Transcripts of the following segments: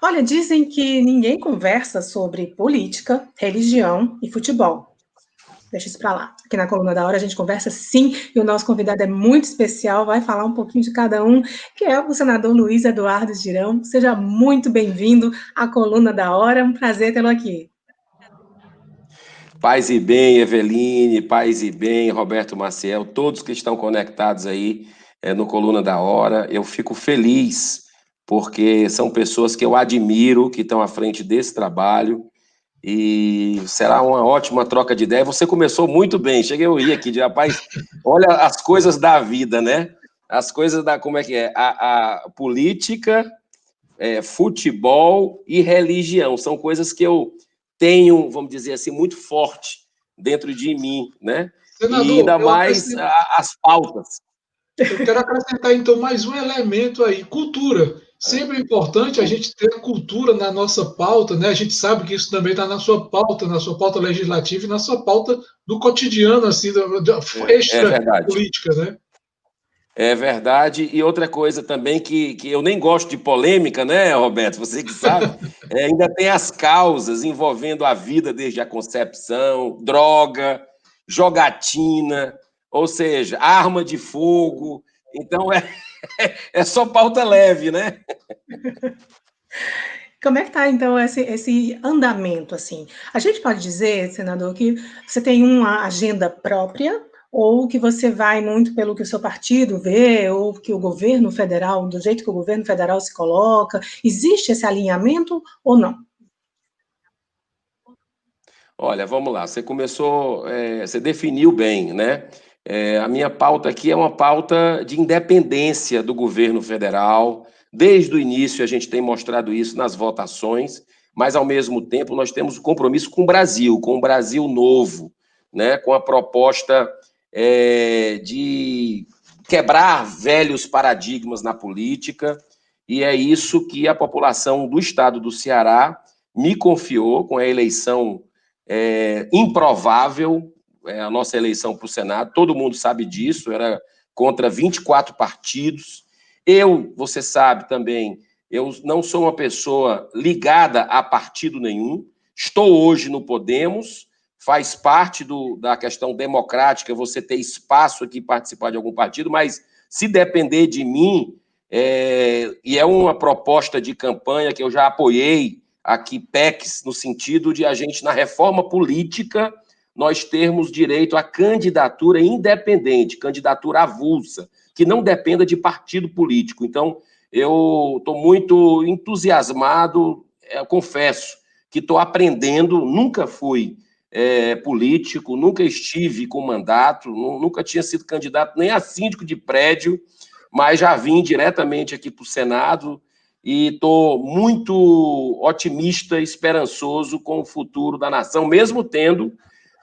Olha, dizem que ninguém conversa sobre política, religião e futebol. Deixa isso para lá. Aqui na Coluna da Hora a gente conversa sim, e o nosso convidado é muito especial, vai falar um pouquinho de cada um, que é o senador Luiz Eduardo Girão. Seja muito bem-vindo à Coluna da Hora, um prazer tê-lo aqui. Paz e bem, Eveline, paz e bem, Roberto Maciel, todos que estão conectados aí no Coluna da Hora. Eu fico feliz, porque são pessoas que eu admiro, que estão à frente desse trabalho, e será uma ótima troca de ideia. Você começou muito bem, cheguei a rir aqui, de rapaz, olha as coisas da vida, né? As coisas da, como é que é? A política, futebol e religião, são coisas que eu tenho, vamos dizer assim, muito forte dentro de mim, né? E Senador, ainda mais as pautas. Eu quero acrescentar, então, mais um elemento aí, cultura. Sempre é importante a gente ter cultura na nossa pauta, né? A gente sabe que isso também está na sua pauta legislativa e na sua pauta do cotidiano, assim, extra política, né? É verdade. E outra coisa também que eu nem gosto de polêmica, né, Roberto? Você que sabe, ainda tem as causas envolvendo a vida desde a concepção, droga, jogatina, ou seja, arma de fogo. Então é só pauta leve, né? Como é que está, então, esse andamento, assim? A gente pode dizer, senador, que você tem uma agenda própria ou que você vai muito pelo que o seu partido vê, ou que o governo federal, do jeito que o governo federal se coloca? Existe esse alinhamento ou não? Olha, vamos lá, você começou, você definiu bem, né? A minha pauta aqui é uma pauta de independência do governo federal. Desde o início a gente tem mostrado isso nas votações, mas ao mesmo tempo nós temos um compromisso com o Brasil novo, né? Com a proposta de quebrar velhos paradigmas na política, e é isso que a população do estado do Ceará me confiou com a eleição improvável, a nossa eleição para o Senado, todo mundo sabe disso, era contra 24 partidos. Você sabe também, eu não sou uma pessoa ligada a partido nenhum, estou hoje no Podemos, faz parte da questão democrática você ter espaço aqui participar de algum partido, mas se depender de mim, e é uma proposta de campanha que eu já apoiei aqui, PECs, no sentido de a gente, na reforma política, nós termos direito à candidatura independente, candidatura avulsa, que não dependa de partido político. Então, eu estou muito entusiasmado, confesso que estou aprendendo, nunca fui político, nunca estive com mandato, nunca tinha sido candidato nem a síndico de prédio, mas já vim diretamente aqui para o Senado e estou muito otimista e esperançoso com o futuro da nação, mesmo tendo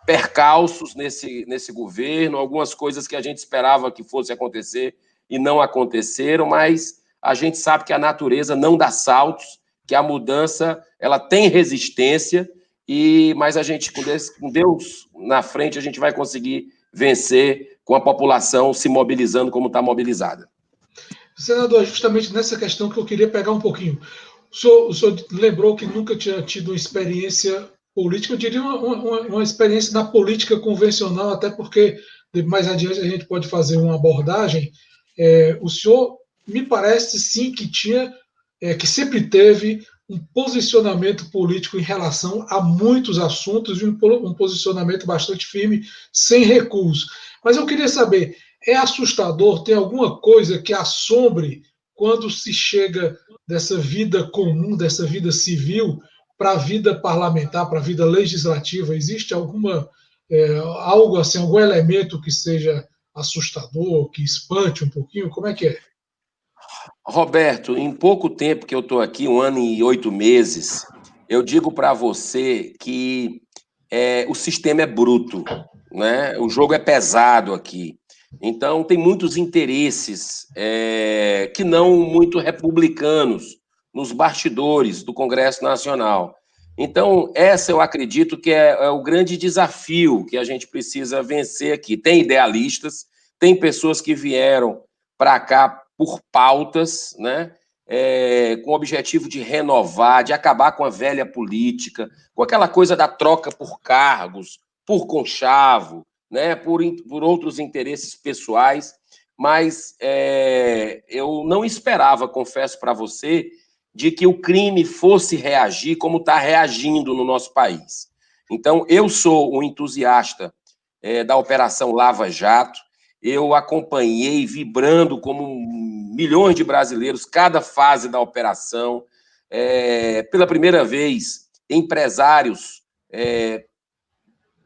percalços nesse governo, algumas coisas que a gente esperava que fosse acontecer e não aconteceram, mas a gente sabe que a natureza não dá saltos, que a mudança ela tem resistência, mas a gente, com Deus na frente, a gente vai conseguir vencer com a população se mobilizando como está mobilizada. Senador, justamente nessa questão que eu queria pegar um pouquinho. O senhor lembrou que nunca tinha tido uma experiência política, eu diria uma experiência na política convencional, até porque mais adiante a gente pode fazer uma abordagem. O senhor me parece sim que que sempre teve um posicionamento político em relação a muitos assuntos e um posicionamento bastante firme, sem recuos. Mas eu queria saber, é assustador, tem alguma coisa que assombre quando se chega dessa vida comum, dessa vida civil, para a vida parlamentar, para a vida legislativa? Existe algo assim, algum elemento que seja assustador, que espante um pouquinho? Como é que é? Roberto, em pouco tempo que eu estou aqui, 1 ano e 8 meses, eu digo para você que o sistema é bruto, né? O jogo é pesado aqui. Então, tem muitos interesses que não muito republicanos nos bastidores do Congresso Nacional. Então, essa eu acredito que é o grande desafio que a gente precisa vencer aqui. Tem idealistas, tem pessoas que vieram para cá por pautas, né? Com o objetivo de renovar, de acabar com a velha política, com aquela coisa da troca por cargos, por conchavo, né? Por outros interesses pessoais. Mas eu não esperava, confesso para você, de que o crime fosse reagir como está reagindo no nosso país. Então, eu sou um entusiasta da Operação Lava Jato, eu acompanhei, vibrando como milhões de brasileiros, cada fase da operação. Pela primeira vez, empresários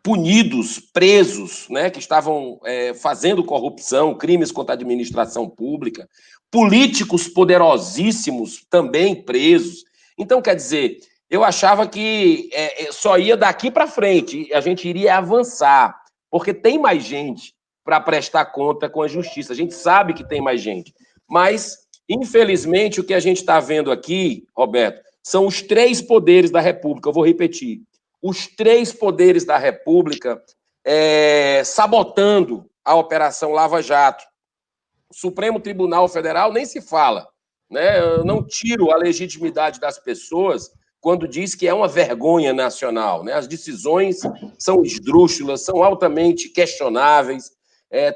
punidos, presos, né, que estavam fazendo corrupção, crimes contra a administração pública, políticos poderosíssimos também presos. Então, quer dizer, eu achava que só ia daqui para frente, a gente iria avançar, porque tem mais gente para prestar conta com a justiça. A gente sabe que tem mais gente. Mas, infelizmente, o que a gente está vendo aqui, Roberto, são os 3 poderes da República. Eu vou repetir. Os 3 poderes da República sabotando a Operação Lava Jato. O Supremo Tribunal Federal nem se fala, né? Eu não tiro a legitimidade das pessoas quando diz que é uma vergonha nacional, né? As decisões são esdrúxulas, são altamente questionáveis.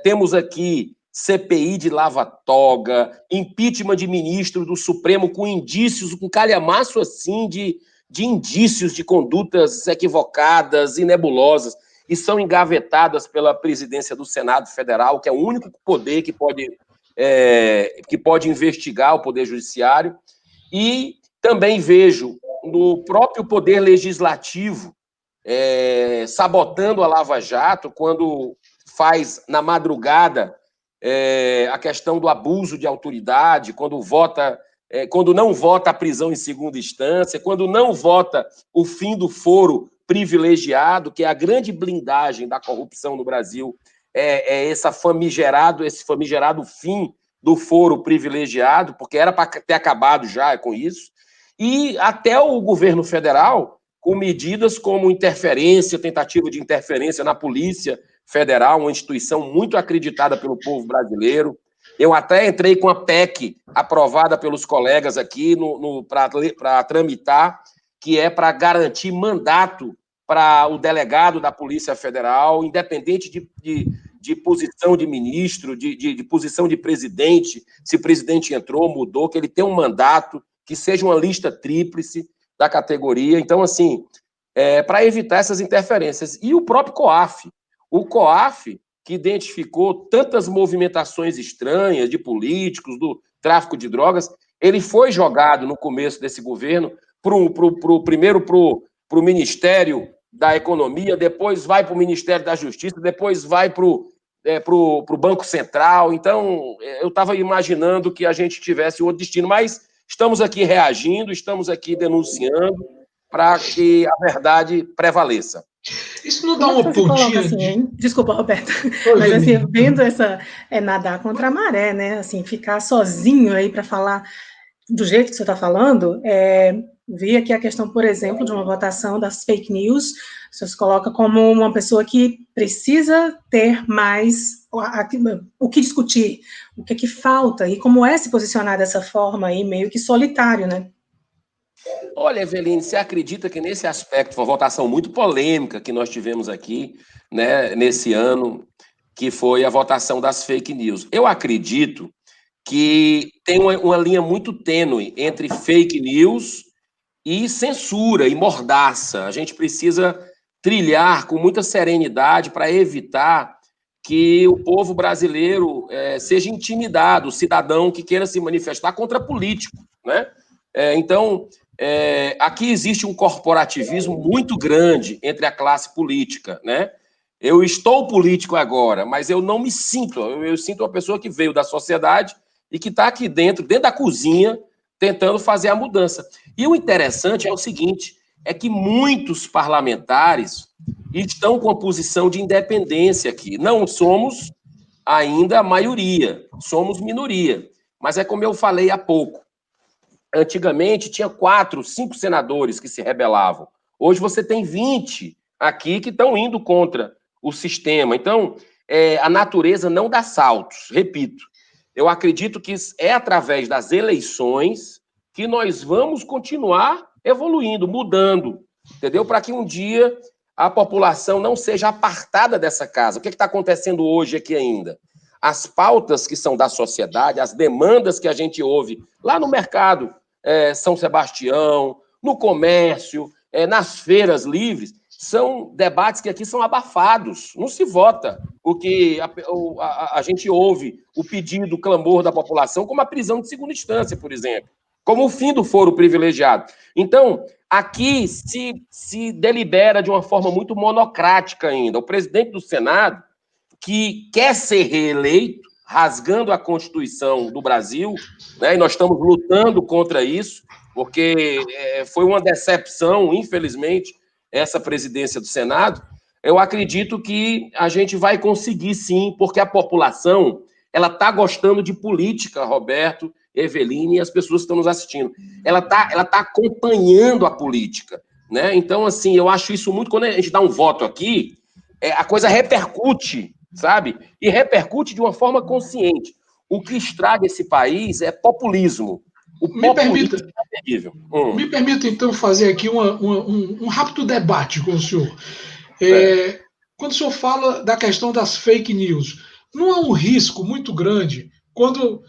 Temos aqui CPI de lava-toga, impeachment de ministro do Supremo com indícios, com calhamaço assim de indícios de condutas equivocadas e nebulosas, e são engavetadas pela presidência do Senado Federal, que é o único poder que pode investigar o Poder Judiciário. E também vejo no próprio Poder Legislativo sabotando a Lava Jato, quando faz, na madrugada, a questão do abuso de autoridade, quando não vota a prisão em segunda instância, quando não vota o fim do foro privilegiado, que é a grande blindagem da corrupção no Brasil, esse famigerado fim do foro privilegiado, porque era para ter acabado já com isso, e até o governo federal, com medidas como tentativa de interferência na Polícia Federal, uma instituição muito acreditada pelo povo brasileiro. Eu até entrei com a PEC aprovada pelos colegas aqui para tramitar, que é para garantir mandato para o delegado da Polícia Federal, independente de posição de ministro, de posição de presidente, se o presidente entrou, mudou, que ele tenha um mandato, que seja uma lista tríplice da categoria. Então, assim, para evitar essas interferências. E o próprio COAF. O COAF, que identificou tantas movimentações estranhas de políticos, do tráfico de drogas, ele foi jogado no começo desse governo primeiro para o Ministério da Economia, depois vai para o Ministério da Justiça, depois vai para o Banco Central. Então, eu estava imaginando que a gente tivesse outro destino, mas estamos aqui reagindo, estamos aqui denunciando para que a verdade prevaleça. Isso não dá uma pontinha assim, Desculpa, Roberto, mas assim, vendo essa nadar contra a maré, né? Assim, ficar sozinho aí para falar do jeito que você está falando, vi aqui a questão, por exemplo, de uma votação das fake news. Você se coloca como uma pessoa que precisa ter mais o que discutir, o que falta, e como se posicionar dessa forma aí, meio que solitário, né? Olha, Eveline, você acredita que nesse aspecto, foi uma votação muito polêmica que nós tivemos aqui, né, nesse ano, que foi a votação das fake news. Eu acredito que tem uma linha muito tênue entre fake news e censura e mordaça. A gente precisa trilhar com muita serenidade para evitar que o povo brasileiro seja intimidado, o cidadão que queira se manifestar contra político, né? Então, aqui existe um corporativismo muito grande entre a classe política, né? Eu estou político agora, mas eu não me sinto, eu sinto uma pessoa que veio da sociedade e que está aqui dentro da cozinha, tentando fazer a mudança. E o interessante é o seguinte, é que muitos parlamentares estão com a posição de independência aqui. Não somos ainda a maioria, somos minoria. Mas é como eu falei há pouco, antigamente tinha 4, 5 senadores que se rebelavam. Hoje você tem 20 aqui que estão indo contra o sistema. Então, a natureza não dá saltos, repito. eu acredito que é através das eleições que nós vamos continuar evoluindo, mudando, entendeu? Para que um dia a população não seja apartada dessa casa. O que está acontecendo hoje aqui ainda? As pautas que são da sociedade, as demandas que a gente ouve lá no mercado, São Sebastião, no comércio, nas feiras livres, são debates que aqui são abafados, não se vota o que a gente ouve, o pedido, o clamor da população, como a prisão de segunda instância, por exemplo, como o fim do foro privilegiado. Então, aqui se delibera de uma forma muito monocrática ainda. O presidente do Senado, que quer ser reeleito, rasgando a Constituição do Brasil, né, e nós estamos lutando contra isso, porque foi uma decepção, infelizmente, essa presidência do Senado. Eu acredito que a gente vai conseguir sim, porque a população ela está gostando de política, Roberto, Eveline e as pessoas que estão nos assistindo. Ela tá acompanhando a política, né? Então, assim, eu acho isso muito... Quando a gente dá um voto aqui, a coisa repercute, sabe? E repercute de uma forma consciente. O que estraga esse país é populismo. Me permita, então, fazer aqui um rápido debate com o senhor. Quando o senhor fala da questão das fake news, não há um risco muito grande quando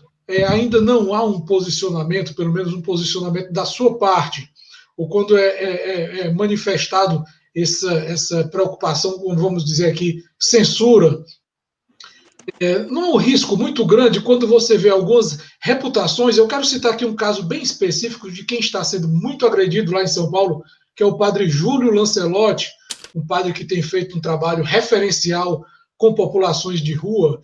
ainda não há um posicionamento, pelo menos um posicionamento da sua parte, ou quando é manifestado essa preocupação com, vamos dizer aqui, censura? Não há um risco muito grande quando você vê algumas reputações? Eu quero citar aqui um caso bem específico de quem está sendo muito agredido lá em São Paulo, que é o padre Júlio Lancelotti, um padre que tem feito um trabalho referencial com populações de rua.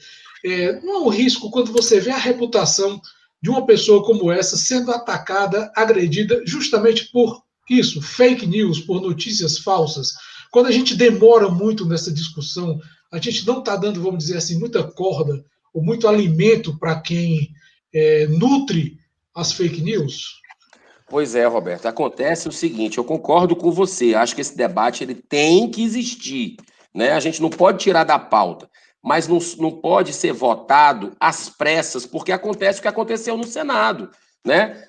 Não há um risco quando você vê a reputação de uma pessoa como essa sendo atacada, agredida, justamente por isso, fake news, por notícias falsas? Quando a gente demora muito nessa discussão, a gente não está dando, vamos dizer assim, muita corda ou muito alimento para quem nutre as fake news? Pois é, Roberto. Acontece o seguinte, eu concordo com você, acho que esse debate ele tem que existir, né? A gente não pode tirar da pauta, mas não pode ser votado às pressas, porque acontece o que aconteceu no Senado, né?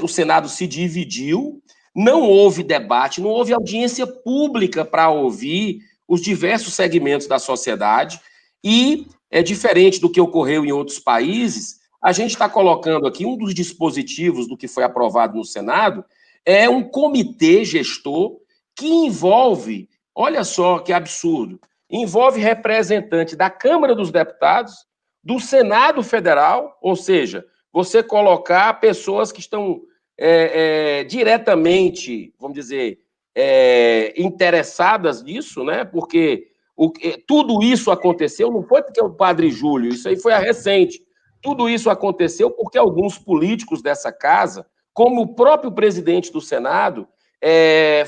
O Senado se dividiu, não houve debate, não houve audiência pública para ouvir os diversos segmentos da sociedade, e é diferente do que ocorreu em outros países. A gente está colocando aqui um dos dispositivos do que foi aprovado no Senado, é um comitê gestor que envolve, olha só que absurdo, envolve representante da Câmara dos Deputados, do Senado Federal, ou seja, você colocar pessoas que estão diretamente, vamos dizer, interessadas nisso, né? Porque tudo isso aconteceu, não foi porque o padre Júlio, isso aí foi a recente. Tudo isso aconteceu porque alguns políticos dessa casa, como o próprio presidente do Senado,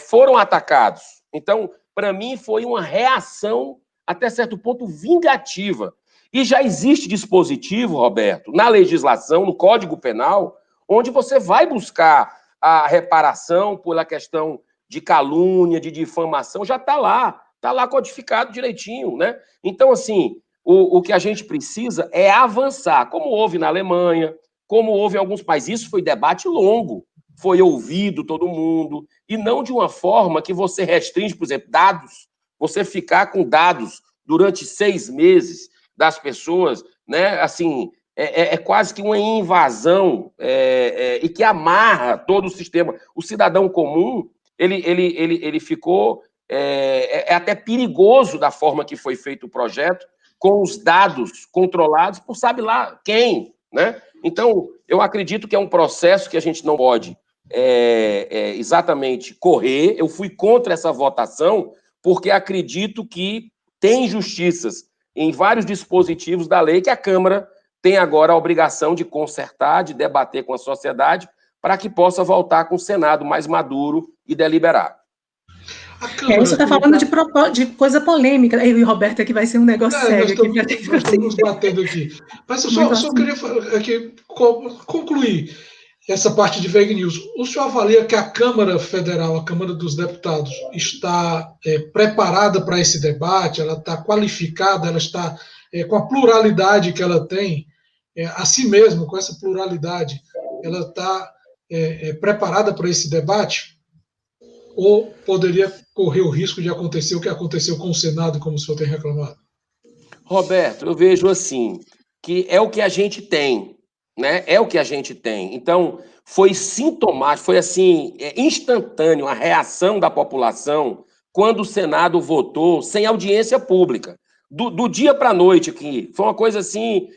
foram atacados. Então, para mim, foi uma reação, até certo ponto, vingativa. E já existe dispositivo, Roberto, na legislação, no Código Penal, onde você vai buscar a reparação pela questão de calúnia, de difamação, já está lá codificado direitinho, né? Então, assim, o que a gente precisa é avançar, como houve na Alemanha, como houve em alguns países. Isso foi debate longo, foi ouvido todo mundo, e não de uma forma que você restringe, por exemplo, dados, você ficar com dados durante 6 meses das pessoas, né? Assim, é quase que uma invasão e que amarra todo o sistema. O cidadão comum, ele ficou... É até perigoso da forma que foi feito o projeto, com os dados controlados por sabe lá quem, né? Então, eu acredito que é um processo que a gente não pode exatamente correr. Eu fui contra essa votação porque acredito que tem injustiças em vários dispositivos da lei que a Câmara tem agora a obrigação de consertar, de debater com a sociedade, para que possa voltar com o Senado mais maduro e deliberar. Você está falando de coisa polêmica. Eu e o Roberto aqui vai ser um negócio sério. Nós estamos batendo aqui. Mas eu só queria aqui concluir essa parte de fake news. O senhor avalia que a Câmara Federal, a Câmara dos Deputados, está preparada para esse debate? Ela está qualificada? Ela está com a pluralidade que ela tem? a si mesmo, com essa pluralidade, ela está preparada para esse debate? Ou poderia correr o risco de acontecer o que aconteceu com o Senado, como o senhor tem reclamado? Roberto, eu vejo assim, que é o que a gente tem, né? É o que a gente tem. Então, foi sintomático, foi assim, instantâneo a reação da população quando o Senado votou sem audiência pública. Do dia para a noite aqui. Foi uma coisa assim.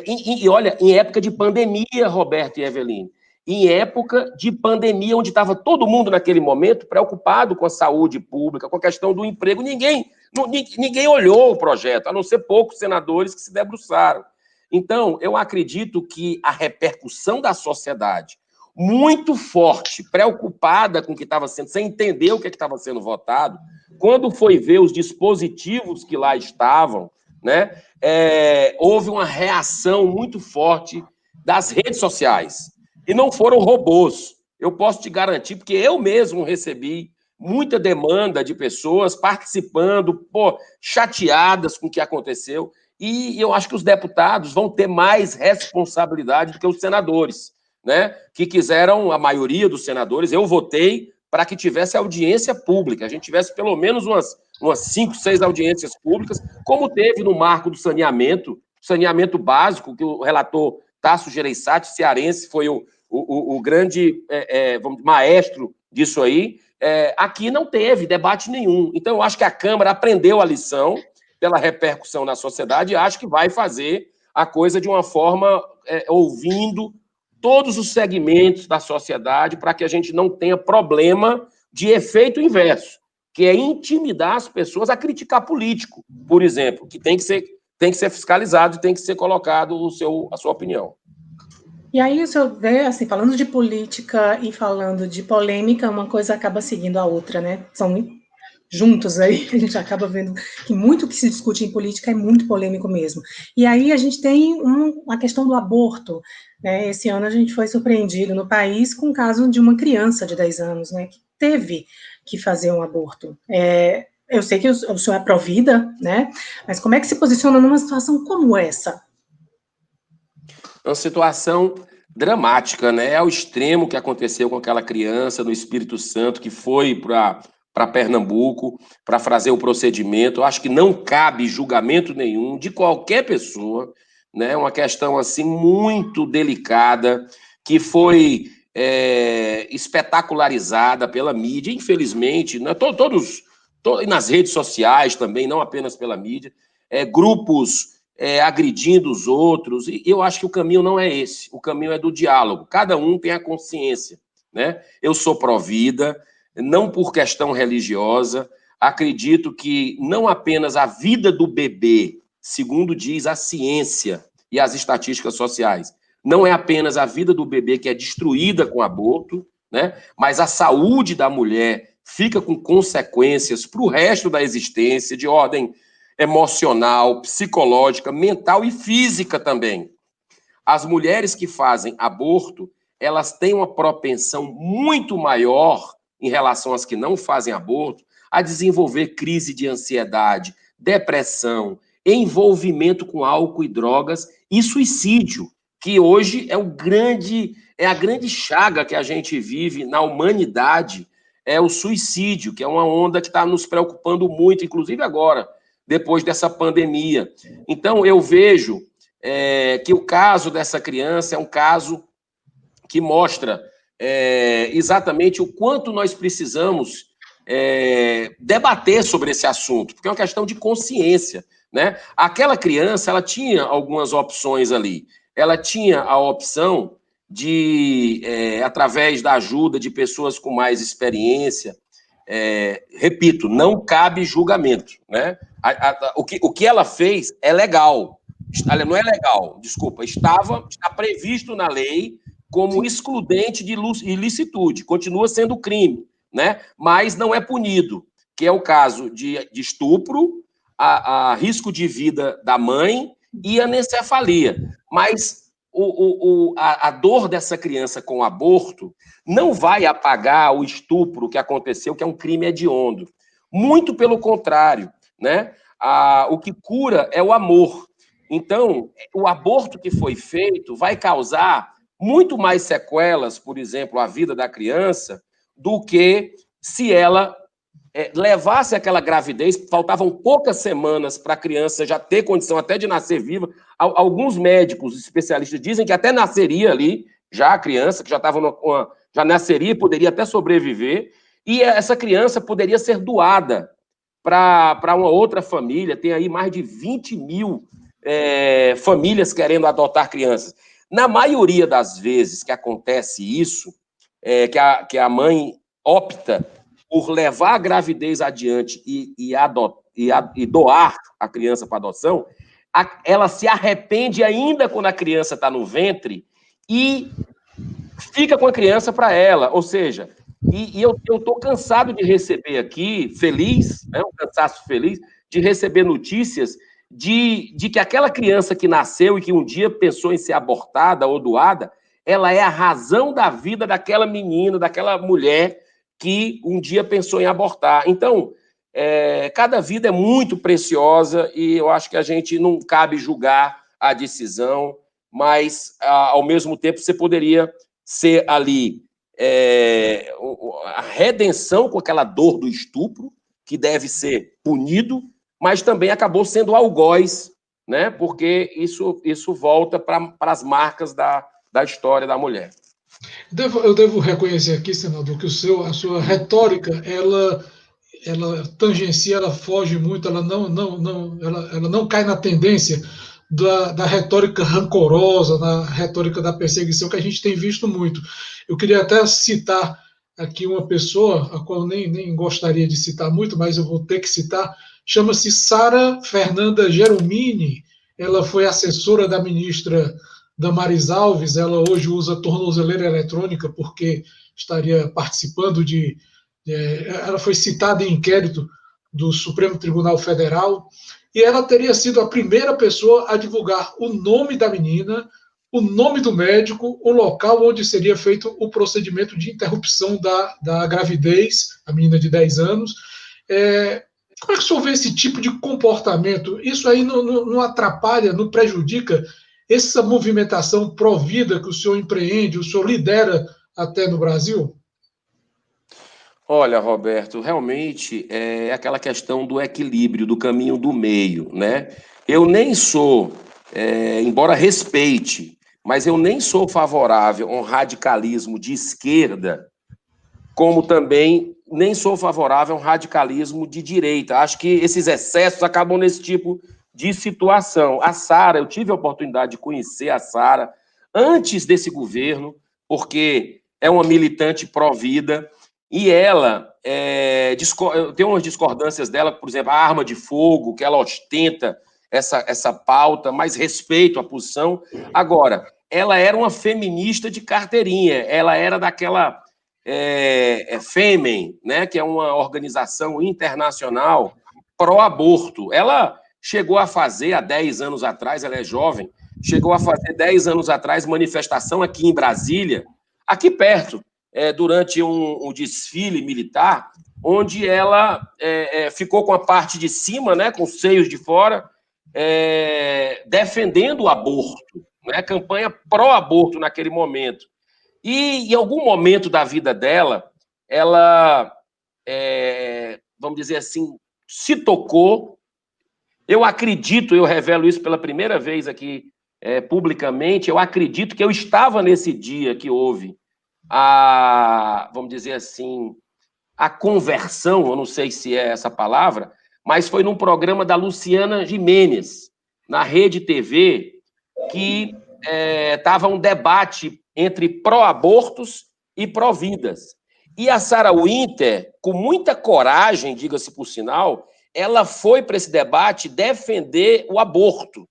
E olha, em época de pandemia, Roberto e Eveline, em época de pandemia, onde estava todo mundo naquele momento preocupado com a saúde pública, com a questão do emprego, ninguém olhou o projeto, a não ser poucos senadores que se debruçaram. Então, eu acredito que a repercussão da sociedade, muito forte, preocupada com o que estava sendo, sem entender o que estava sendo votado, quando foi ver os dispositivos que lá estavam, né, houve uma reação muito forte das redes sociais. E não foram robôs. Eu posso te garantir, porque eu mesmo recebi muita demanda de pessoas participando, chateadas com o que aconteceu. E eu acho que os deputados vão ter mais responsabilidade do que os senadores, né? Que quiseram, a maioria dos senadores, eu votei para que tivesse audiência pública, a gente tivesse pelo menos umas 5, 6 audiências públicas, como teve no marco do saneamento básico, que o relator Tasso Gereissati, cearense, foi o grande maestro disso aí. Aqui não teve debate nenhum. Então, eu acho que a Câmara aprendeu a lição pela repercussão na sociedade e acho que vai fazer a coisa de uma forma ouvindo todos os segmentos da sociedade para que a gente não tenha problema de efeito inverso, que é intimidar as pessoas a criticar político, por exemplo, que tem que ser fiscalizado e tem que ser colocado a sua opinião. E aí o senhor vê, assim, falando de política e falando de polêmica, uma coisa acaba seguindo a outra, né? São juntos aí, a gente acaba vendo que muito que se discute em política é muito polêmico mesmo. E aí a gente tem a questão do aborto, né? Esse ano a gente foi surpreendido no país com o caso de uma criança de 10 anos, né, que teve que fazer um aborto. Eu sei que o senhor é pró-vida, né? Mas como é que se posiciona numa situação como essa? Uma situação dramática, né? Ao extremo que aconteceu com aquela criança no Espírito Santo que foi para Pernambuco para fazer o procedimento. Eu acho que não cabe julgamento nenhum de qualquer pessoa, né? Uma questão assim muito delicada que foi espetacularizada pela mídia, infelizmente, né? Todos nas redes sociais também, não apenas pela mídia, grupos agredindo os outros, e eu acho que o caminho não é esse, o caminho é do diálogo, cada um tem a consciência, né? Eu sou pró-vida, não por questão religiosa, acredito que não apenas a vida do bebê, segundo diz a ciência e as estatísticas sociais, não é apenas a vida do bebê que é destruída com aborto, né? Mas a saúde da mulher fica com consequências para o resto da existência, de ordem emocional, psicológica, mental e física também. As mulheres que fazem aborto, elas têm uma propensão muito maior em relação às que não fazem aborto a desenvolver crise de ansiedade, depressão, envolvimento com álcool e drogas e suicídio, que hoje é a grande chaga que a gente vive na humanidade, é o suicídio, que é uma onda que está nos preocupando muito, inclusive agora, depois dessa pandemia. Então, eu vejo que o caso dessa criança é um caso que mostra exatamente o quanto nós precisamos debater sobre esse assunto, porque é uma questão de consciência, né? Aquela criança, ela tinha algumas opções ali. Ela tinha a opção de, através da ajuda de pessoas com mais experiência, repito, não cabe julgamento, né? O que ela fez é legal. Não é legal, desculpa, está previsto na lei como excludente de ilicitude, continua sendo crime, né? Mas não é punido, que é o caso de estupro, a risco de vida da mãe e anencefalia. Mas a dor dessa criança com o aborto não vai apagar o estupro que aconteceu, que é um crime hediondo. Muito pelo contrário, né? O que cura é o amor. Então, o aborto que foi feito vai causar muito mais sequelas, por exemplo, à vida da criança, do que se ela levasse aquela gravidez, faltavam poucas semanas para a criança já ter condição até de nascer viva. Alguns médicos especialistas dizem que até nasceria ali, já a criança, que já estava já nasceria e poderia até sobreviver, e essa criança poderia ser doada para uma outra família. Tem aí mais de 20 mil famílias querendo adotar crianças. Na maioria das vezes que acontece isso, que a mãe opta por levar a gravidez adiante e doar a criança para adoção, ela se arrepende ainda quando a criança está no ventre e fica com a criança para ela. Ou seja, eu estou cansado de receber aqui, feliz, né, um cansaço feliz, de receber notícias de que aquela criança que nasceu e que um dia pensou em ser abortada ou doada, ela é a razão da vida daquela menina, daquela mulher que um dia pensou em abortar. Então, cada vida é muito preciosa e eu acho que a gente não cabe julgar a decisão, mas, ao mesmo tempo, você poderia ser ali a redenção com aquela dor do estupro, que deve ser punido, mas também acabou sendo algoz, né? Porque isso volta para as marcas da história da mulher. Eu devo reconhecer aqui, senador, que a sua retórica, ela tangencia, ela foge muito, ela não cai na tendência da retórica rancorosa, na retórica da perseguição que a gente tem visto muito. Eu queria até citar aqui uma pessoa, a qual nem gostaria de citar muito, mas eu vou ter que citar, chama-se Sara Fernanda Geromini. Ela foi assessora da ministra Damares Alves. Ela hoje usa tornozeleira eletrônica porque estaria participando ela foi citada em inquérito do Supremo Tribunal Federal, e ela teria sido a primeira pessoa a divulgar o nome da menina, o nome do médico, o local onde seria feito o procedimento de interrupção da gravidez, a menina de 10 anos. Como é que o senhor vê esse tipo de comportamento? Isso aí não atrapalha, não prejudica essa movimentação pró-vida que o senhor empreende, o senhor lidera até no Brasil? Olha, Roberto, realmente é aquela questão do equilíbrio, do caminho do meio, né? Eu nem sou, embora respeite, mas eu nem sou favorável a um radicalismo de esquerda, como também nem sou favorável a um radicalismo de direita. Acho que esses excessos acabam nesse tipo de situação. A Sara, eu tive a oportunidade de conhecer a Sara antes desse governo, porque é uma militante pró-vida, e ela tem umas discordâncias dela, por exemplo, a arma de fogo, que ela ostenta essa pauta, mas respeito a posição. Agora, ela era uma feminista de carteirinha, ela era daquela Fêmen, né, que é uma organização internacional pró-aborto. Ela chegou a fazer, há 10 anos atrás, ela é jovem, chegou a fazer 10 anos atrás manifestação aqui em Brasília, aqui perto, durante um desfile militar, onde ela ficou com a parte de cima, né, com os seios de fora, defendendo o aborto, né, campanha pró-aborto naquele momento. E em algum momento da vida dela, ela, vamos dizer assim, se tocou. Eu acredito, eu revelo isso pela primeira vez aqui publicamente, eu acredito que eu estava nesse dia que houve vamos dizer assim, a conversão, eu não sei se é essa palavra, mas foi num programa da Luciana Gimenez, na Rede TV, que estava um debate entre pró-abortos e pró-vidas. E a Sarah Winter, com muita coragem, diga-se por sinal, ela foi para esse debate defender o aborto.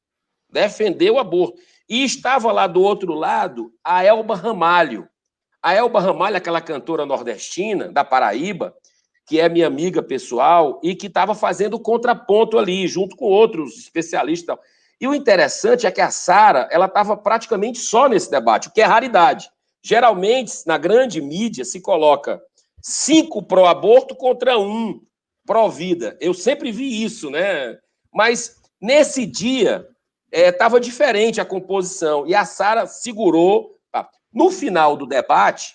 Defender o aborto. E estava lá do outro lado a Elba Ramalho. A Elba Ramalho, aquela cantora nordestina, da Paraíba, que é minha amiga pessoal e que estava fazendo contraponto ali, junto com outros especialistas. E o interessante é que a Sara, ela estava praticamente só nesse debate, o que é raridade. Geralmente, na grande mídia, se coloca 5 pró-aborto contra 1 pró-vida. Eu sempre vi isso, né? Mas, nesse dia, estava diferente a composição, e a Sara segurou. No final do debate,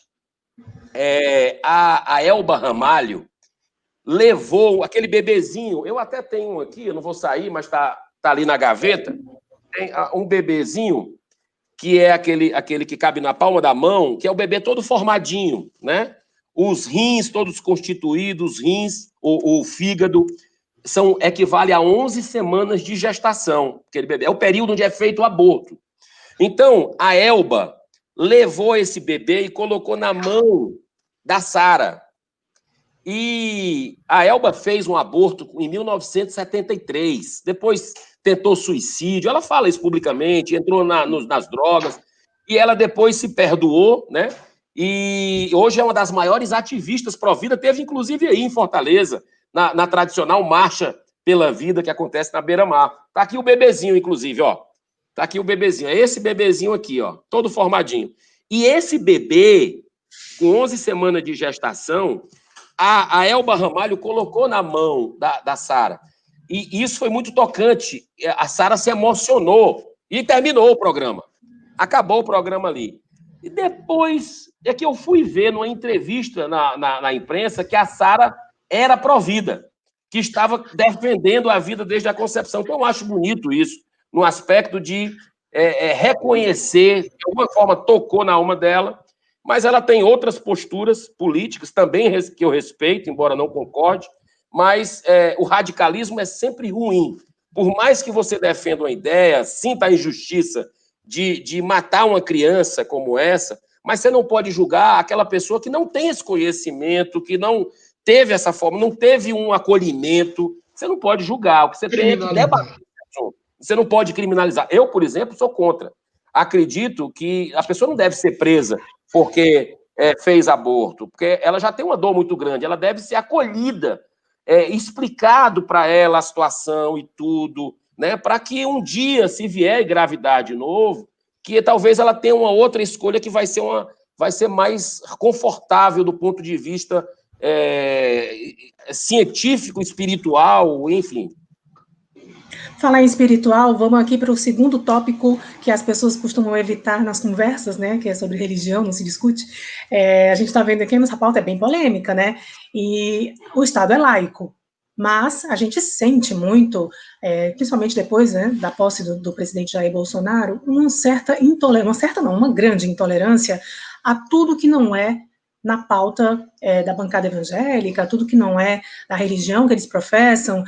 a Elba Ramalho levou aquele bebezinho, eu até tenho aqui, eu não vou sair, mas tá ali na gaveta, tem um bebezinho que é aquele que cabe na palma da mão, que é o bebê todo formadinho, né? Os rins todos constituídos, os rins, o fígado, equivale a 11 semanas de gestação, aquele bebê. É o período onde é feito o aborto. Então, a Elba levou esse bebê e colocou na mão da Sara. E a Elba fez um aborto em 1973, depois tentou suicídio, ela fala isso publicamente, entrou nas drogas, e ela depois se perdoou, né? E hoje é uma das maiores ativistas pró-vida, teve inclusive aí em Fortaleza, na tradicional Marcha pela Vida que acontece na Beira-Mar. Tá aqui o bebezinho, inclusive, ó. Tá aqui o bebezinho, é esse bebezinho aqui, ó, todo formadinho. E esse bebê, com 11 semanas de gestação, a Elba Ramalho colocou na mão da Sara. E isso foi muito tocante. A Sara se emocionou e terminou o programa. Acabou o programa ali. E depois é que eu fui ver numa entrevista na imprensa que a Sara era pró-vida, que estava defendendo a vida desde a concepção. Então, eu acho bonito isso, no aspecto de reconhecer, de alguma forma tocou na alma dela, mas ela tem outras posturas políticas também que eu respeito, embora não concorde, mas o radicalismo é sempre ruim. Por mais que você defenda uma ideia, sinta a injustiça de matar uma criança como essa, mas você não pode julgar aquela pessoa que não tem esse conhecimento, que não teve essa forma, não teve um acolhimento. Você não pode julgar, o que você tem é que debater. Você não pode criminalizar. Eu, por exemplo, sou contra. Acredito que a pessoa não deve ser presa porque fez aborto, porque ela já tem uma dor muito grande, ela deve ser acolhida, explicado para ela a situação e tudo, né, para que um dia, se vier gravidade de novo, que talvez ela tenha uma outra escolha que vai ser mais confortável do ponto de vista científico, espiritual, enfim. Falar em espiritual, vamos aqui para o segundo tópico que as pessoas costumam evitar nas conversas, né, que é sobre religião, não se discute. A gente está vendo aqui, a nossa pauta é bem polêmica, né, e o Estado é laico, mas a gente sente muito, principalmente depois, né, da posse do presidente Jair Bolsonaro, uma grande intolerância a tudo que não é na pauta da bancada evangélica, tudo que não é da religião que eles professam.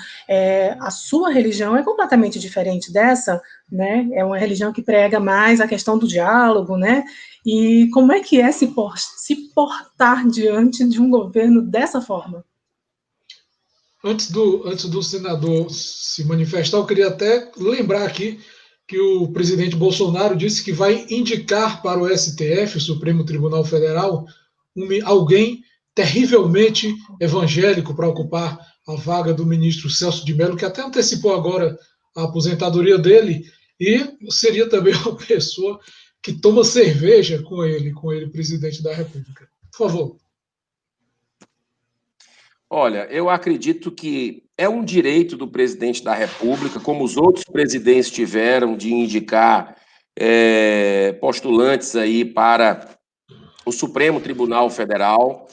A sua religião é completamente diferente dessa, né? É uma religião que prega mais a questão do diálogo, né? E como é que é se portar diante de um governo dessa forma? Antes do senador se manifestar, eu queria até lembrar aqui que o presidente Bolsonaro disse que vai indicar para o STF, o Supremo Tribunal Federal, alguém terrivelmente evangélico para ocupar a vaga do ministro Celso de Mello, que até antecipou agora a aposentadoria dele, e seria também uma pessoa que toma cerveja com ele, presidente da República. Por favor. Olha, eu acredito que é um direito do presidente da República, como os outros presidentes tiveram, de indicar postulantes aí para o Supremo Tribunal Federal.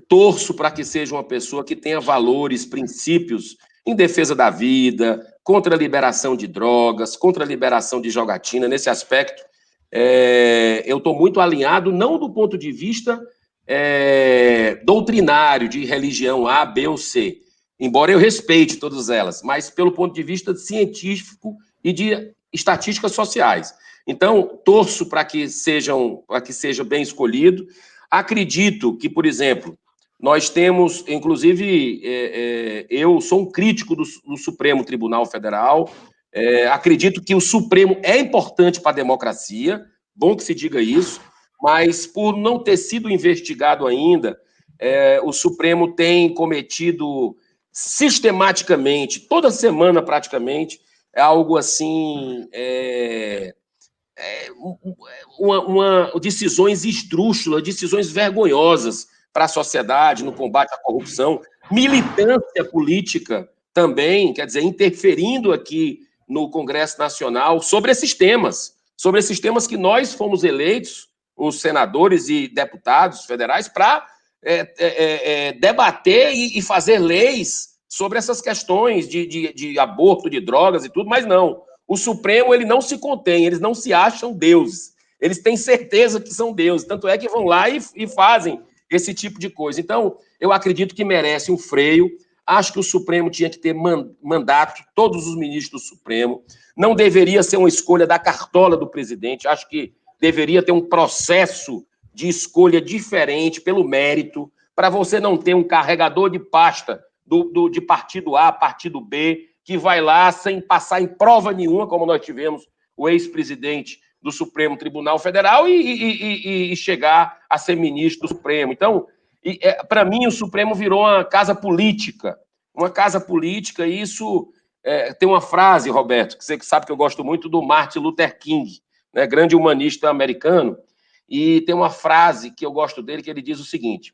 Torço para que seja uma pessoa que tenha valores, princípios em defesa da vida, contra a liberação de drogas, contra a liberação de jogatina. Nesse aspecto, eu estou muito alinhado, não do ponto de vista doutrinário, de religião A, B ou C, embora eu respeite todas elas, mas pelo ponto de vista científico e de estatísticas sociais. Então, torço para que seja bem escolhido. Acredito que, por exemplo, nós temos, inclusive, eu sou um crítico do Supremo Tribunal Federal, acredito que o Supremo é importante para a democracia, bom que se diga isso, mas por não ter sido investigado ainda, o Supremo tem cometido sistematicamente, toda semana praticamente, algo assim, decisões esdrúxulas, decisões vergonhosas para a sociedade no combate à corrupção, militância política também, quer dizer, interferindo aqui no Congresso Nacional sobre esses temas que nós fomos eleitos, os senadores e deputados federais, para debater e fazer leis sobre essas questões de aborto, de drogas e tudo, mas não. O Supremo, ele não se contém, eles não se acham deuses. Eles têm certeza que são deuses, tanto é que vão lá e fazem esse tipo de coisa. Então, eu acredito que merece um freio. Acho que o Supremo tinha que ter mandato, todos os ministros do Supremo. Não deveria ser uma escolha da cartola do presidente. Acho que deveria ter um processo de escolha diferente, pelo mérito, para você não ter um carregador de pasta de partido A, partido B, que vai lá sem passar em prova nenhuma, como nós tivemos o ex-presidente do Supremo Tribunal Federal e chegar a ser ministro do Supremo. Então, para mim, o Supremo virou uma casa política, e isso tem uma frase, Roberto, que você sabe que eu gosto muito, do Martin Luther King, né, grande humanista americano, e tem uma frase que eu gosto dele, que ele diz o seguinte: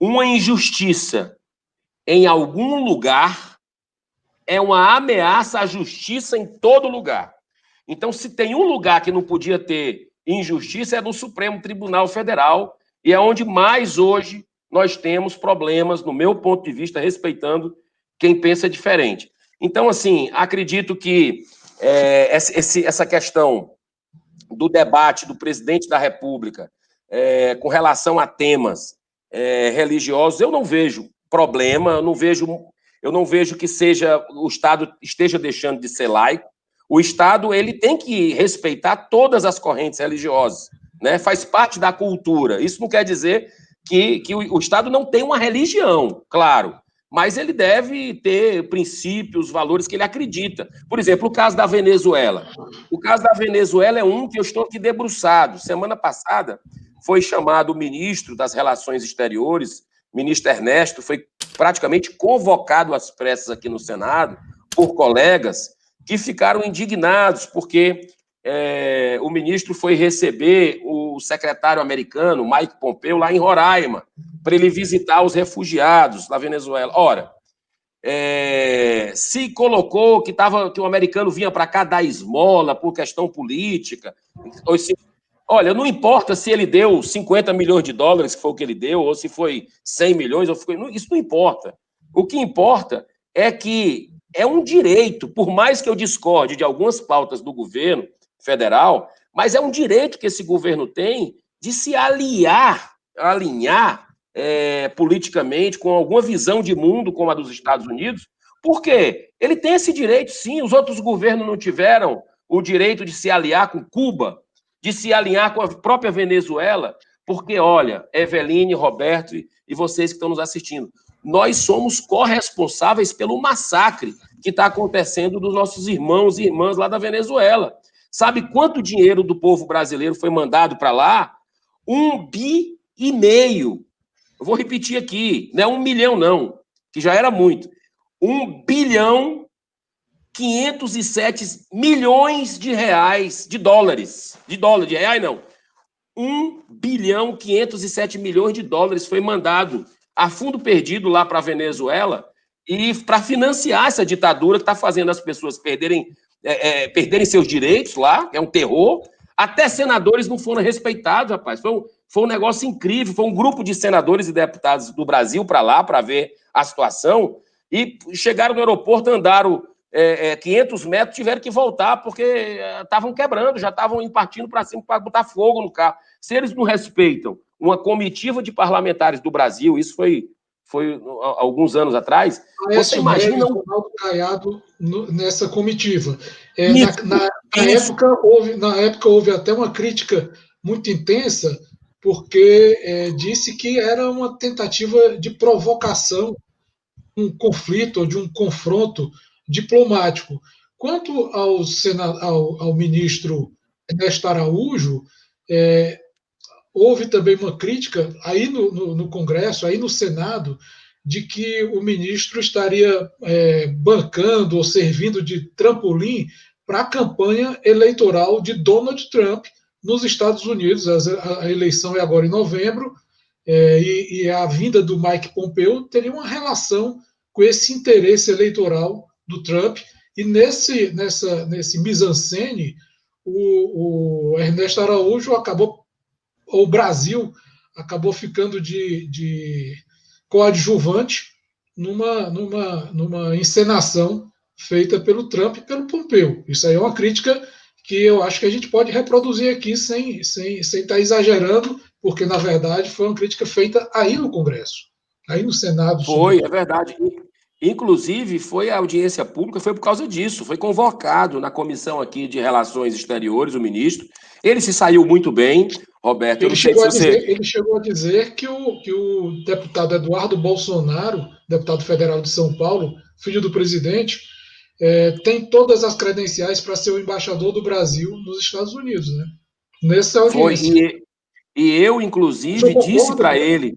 uma injustiça em algum lugar é uma ameaça à justiça em todo lugar. Então, se tem um lugar que não podia ter injustiça, é no Supremo Tribunal Federal, e é onde mais hoje nós temos problemas, no meu ponto de vista, respeitando quem pensa diferente. Então, assim, acredito que essa questão do debate do presidente da República com relação a temas religiosos, eu não vejo problema, eu não vejo que o Estado esteja deixando de ser laico. O Estado, ele tem que respeitar todas as correntes religiosas, né? Faz parte da cultura. Isso não quer dizer que o Estado não tem uma religião, claro, mas ele deve ter princípios, valores que ele acredita. Por exemplo, o caso da Venezuela. O caso da Venezuela é um que eu estou aqui debruçado. Semana passada foi chamado o ministro das Relações Exteriores, ministro Ernesto, foi praticamente convocado às pressas aqui no Senado por colegas que ficaram indignados, porque o ministro foi receber o secretário americano, Mike Pompeo, lá em Roraima, para ele visitar os refugiados da Venezuela. Ora, se colocou que o americano vinha para cá dar esmola por questão política. Olha, não importa se ele deu 50 milhões de dólares, que foi o que ele deu, ou se foi 100 milhões, isso não importa. O que importa é que é um direito, por mais que eu discorde de algumas pautas do governo federal, mas é um direito que esse governo tem de se alinhar politicamente com alguma visão de mundo como a dos Estados Unidos, porque ele tem esse direito, sim. Os outros governos não tiveram o direito de se aliar com Cuba, de se alinhar com a própria Venezuela, porque, olha, Eveline, Roberto e vocês que estão nos assistindo, nós somos corresponsáveis pelo massacre que está acontecendo dos nossos irmãos e irmãs lá da Venezuela. Sabe quanto dinheiro do povo brasileiro foi mandado para lá? 1,5 bilhão. Eu vou repetir aqui, não é 1 milhão, não, que já era muito. 1 bilhão 507 milhões de reais, de reais não. 1 bilhão 507 milhões de dólares foi mandado a fundo perdido lá para a Venezuela e para financiar essa ditadura que está fazendo as pessoas perderem seus direitos lá, é um terror. Até senadores não foram respeitados, rapaz. Foi um negócio incrível. Foi um grupo de senadores e deputados do Brasil para lá para ver a situação e chegaram no aeroporto, andaram 500 metros, tiveram que voltar porque estavam quebrando, já estavam partindo para cima para botar fogo no carro. Se eles não respeitam uma comitiva de parlamentares do Brasil, isso foi alguns anos atrás, você imagina... Ronaldo Caiado nessa comitiva. Na época houve até uma crítica muito intensa, porque disse que era uma tentativa de provocação, um conflito ou de um confronto diplomático. Quanto ao ministro Ernesto Araújo, houve também uma crítica aí no Congresso, aí no Senado, de que o ministro estaria bancando ou servindo de trampolim para a campanha eleitoral de Donald Trump nos Estados Unidos. A eleição é agora em novembro, e a vinda do Mike Pompeo teria uma relação com esse interesse eleitoral do Trump E nesse mise-en-scène, o Ernesto Araújo o Brasil acabou ficando de coadjuvante numa encenação feita pelo Trump e pelo Pompeu. Isso aí é uma crítica que eu acho que a gente pode reproduzir aqui sem estar exagerando, porque, na verdade, foi uma crítica feita aí no Congresso, aí no Senado. Foi, é verdade. Inclusive, foi a audiência pública, foi por causa disso. Foi convocado na comissão aqui de Relações Exteriores, o ministro. Ele se saiu muito bem, Roberto. Eu não sei se você... Ele chegou a dizer que o deputado Eduardo Bolsonaro, deputado federal de São Paulo, filho do presidente, tem todas as credenciais para ser o embaixador do Brasil nos Estados Unidos, né? Nessa audiência. Foi, e eu, inclusive, disse para ele...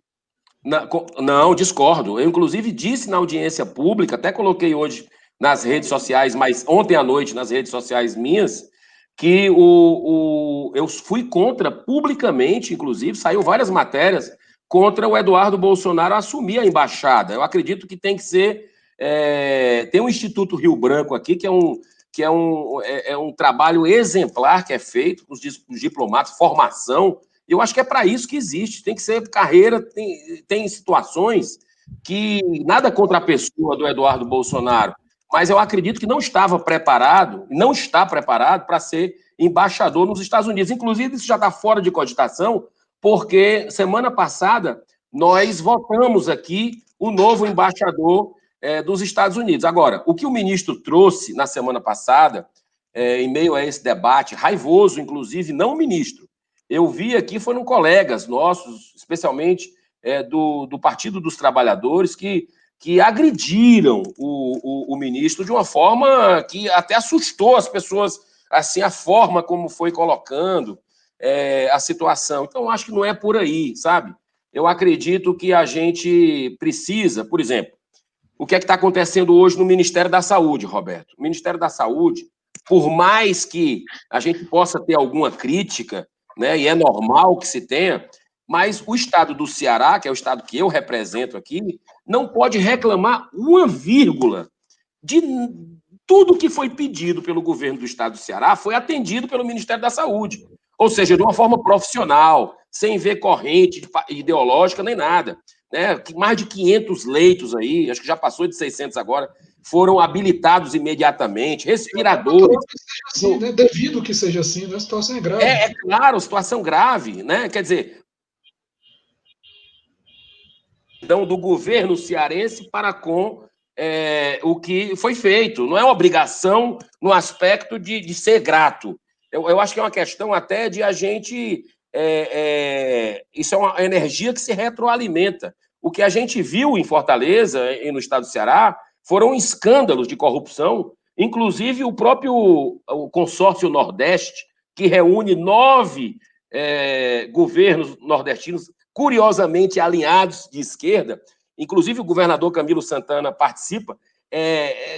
Não, discordo. Eu, inclusive, disse na audiência pública, até coloquei hoje nas redes sociais, mas ontem à noite nas redes sociais minhas, que eu fui contra, publicamente, inclusive, saiu várias matérias, contra o Eduardo Bolsonaro assumir a embaixada. Eu acredito que tem que ser... tem um Instituto Rio Branco aqui, que é um trabalho exemplar que é feito com os diplomatas, formação. Eu acho que é para isso que existe, tem que ser carreira, tem situações que nada contra a pessoa do Eduardo Bolsonaro, mas eu acredito que não está preparado para ser embaixador nos Estados Unidos. Inclusive, isso já está fora de cogitação, porque semana passada nós votamos aqui o novo embaixador dos Estados Unidos. Agora, o que o ministro trouxe na semana passada, em meio a esse debate raivoso, inclusive, não o ministro, eu vi aqui, foram colegas nossos, especialmente do Partido dos Trabalhadores, que agrediram o ministro de uma forma que até assustou as pessoas, assim, a forma como foi colocando a situação. Então, acho que não é por aí, sabe? Eu acredito que a gente precisa, por exemplo, o que é que está acontecendo hoje no Ministério da Saúde, Roberto? O Ministério da Saúde, por mais que a gente possa ter alguma crítica, né, e é normal que se tenha, mas o estado do Ceará, que é o estado que eu represento aqui, não pode reclamar uma vírgula de tudo que foi pedido pelo governo do estado do Ceará foi atendido pelo Ministério da Saúde, ou seja, de uma forma profissional, sem ver corrente ideológica nem nada, né? Mais de 500 leitos aí, acho que já passou de 600 agora, foram habilitados imediatamente, respiradores. Assim, né? Devido que seja assim, né? A situação é grave. É claro, situação grave, né? Quer dizer, então, do governo cearense para com o que foi feito. Não é uma obrigação no aspecto de ser grato. Eu acho que é uma questão até de a gente... isso é uma energia que se retroalimenta. O que a gente viu em Fortaleza e no estado do Ceará foram escândalos de corrupção, inclusive o próprio consórcio Nordeste, que reúne 9 governos nordestinos curiosamente alinhados de esquerda, inclusive o governador Camilo Santana participa,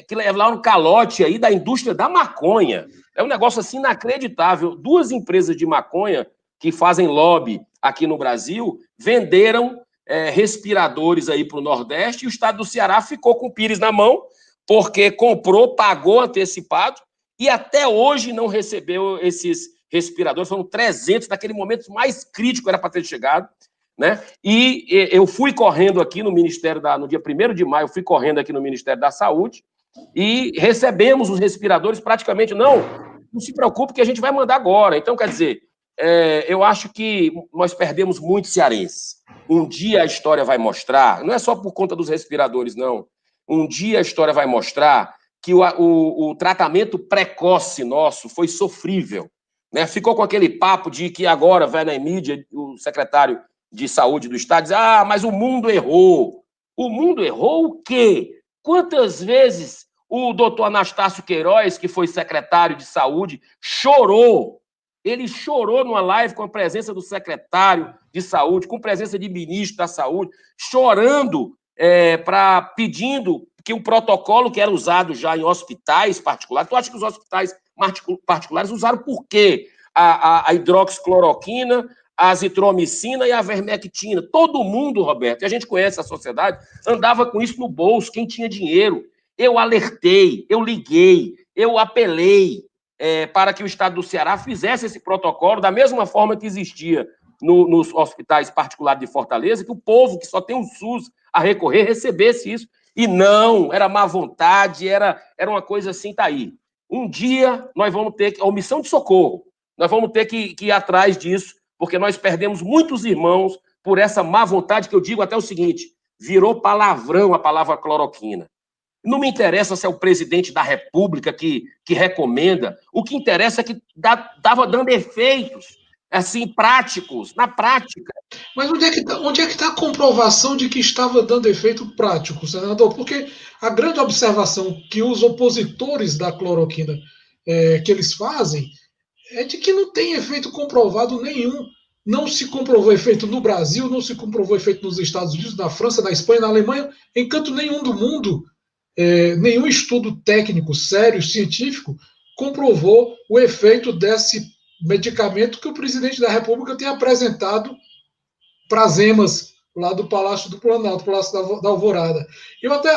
que leva lá um calote aí da indústria da maconha. É um negócio assim inacreditável. 2 empresas de maconha que fazem lobby aqui no Brasil venderam respiradores aí para o Nordeste, e o estado do Ceará ficou com o pires na mão, porque comprou, pagou antecipado, e até hoje não recebeu esses respiradores. Foram 300, naquele momento mais crítico era para ter chegado, né? E eu fui correndo aqui no Ministério no dia 1º de maio, fui correndo aqui no Ministério da Saúde, e recebemos os respiradores praticamente, não se preocupe que a gente vai mandar agora. Então, quer dizer, eu acho que nós perdemos muito cearense. Um dia a história vai mostrar, não é só por conta dos respiradores, não. Um dia a história vai mostrar que o tratamento precoce nosso foi sofrível, né? Ficou com aquele papo de que agora vai na mídia o secretário de saúde do estado diz, mas o mundo errou. O mundo errou o quê? Quantas vezes o doutor Anastácio Queiroz, que foi secretário de saúde, chorou? Ele chorou numa live com a presença do secretário de saúde, com a presença de ministro da saúde, chorando, pedindo que o protocolo que era usado já em hospitais particulares, tu acha que os hospitais particulares usaram por quê? A hidroxicloroquina, a azitromicina e a vermectina. Todo mundo, Roberto, e a gente conhece a sociedade, andava com isso no bolso, quem tinha dinheiro. Eu alertei, eu liguei, eu apelei para que o Estado do Ceará fizesse esse protocolo da mesma forma que existia nos hospitais particulares de Fortaleza, que o povo que só tem um SUS a recorrer recebesse isso. E não, era má vontade, era uma coisa assim, tá aí. Um dia nós vamos ter que, omissão de socorro, nós vamos ter que ir atrás disso, porque nós perdemos muitos irmãos por essa má vontade, que eu digo até o seguinte, virou palavrão a palavra cloroquina. Não me interessa se é o presidente da República que recomenda, o que interessa é que estava dando efeitos, assim, práticos, na prática. Mas onde é que está a comprovação de que estava dando efeito prático, senador? Porque a grande observação que os opositores da cloroquina que eles fazem é de que não tem efeito comprovado nenhum. Não se comprovou efeito no Brasil, não se comprovou efeito nos Estados Unidos, na França, na Espanha, na Alemanha, em canto nenhum do mundo, nenhum estudo técnico, sério, científico, comprovou o efeito desse medicamento que o presidente da República tem apresentado para as emas lá do Palácio do Planalto, Palácio da Alvorada.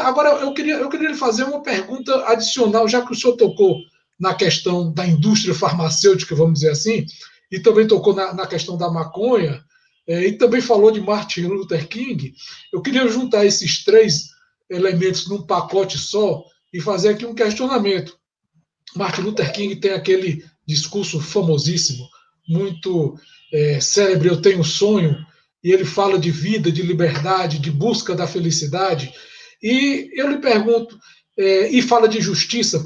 Agora eu queria lhe fazer uma pergunta adicional, já que o senhor tocou na questão da indústria farmacêutica, vamos dizer assim, e também tocou na questão da maconha, e também falou de Martin Luther King. Eu queria juntar esses três elementos num pacote só e fazer aqui um questionamento. Martin Luther King tem aquele discurso famosíssimo, muito célebre, eu tenho um sonho, e ele fala de vida, de liberdade, de busca da felicidade. E eu lhe pergunto, e fala de justiça,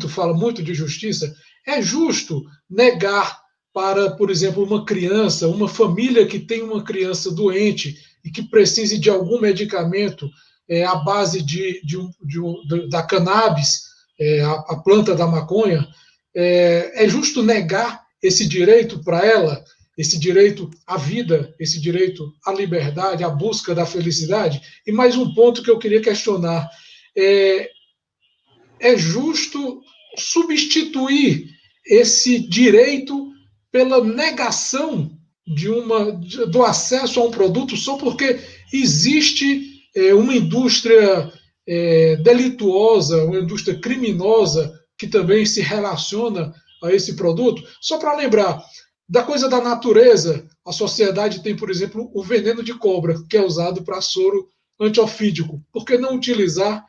fala muito de justiça, é justo negar para, por exemplo, uma criança, uma família que tem uma criança doente e que precise de algum medicamento à base da cannabis, a planta da maconha, é justo negar esse direito para ela, esse direito à vida, esse direito à liberdade, à busca da felicidade? E mais um ponto que eu queria questionar, é justo substituir esse direito pela negação do acesso a um produto só porque existe uma indústria delituosa, uma indústria criminosa que também se relaciona a esse produto? Só para lembrar, da coisa da natureza, a sociedade tem, por exemplo, o veneno de cobra, que é usado para soro antiofídico. Por que não utilizar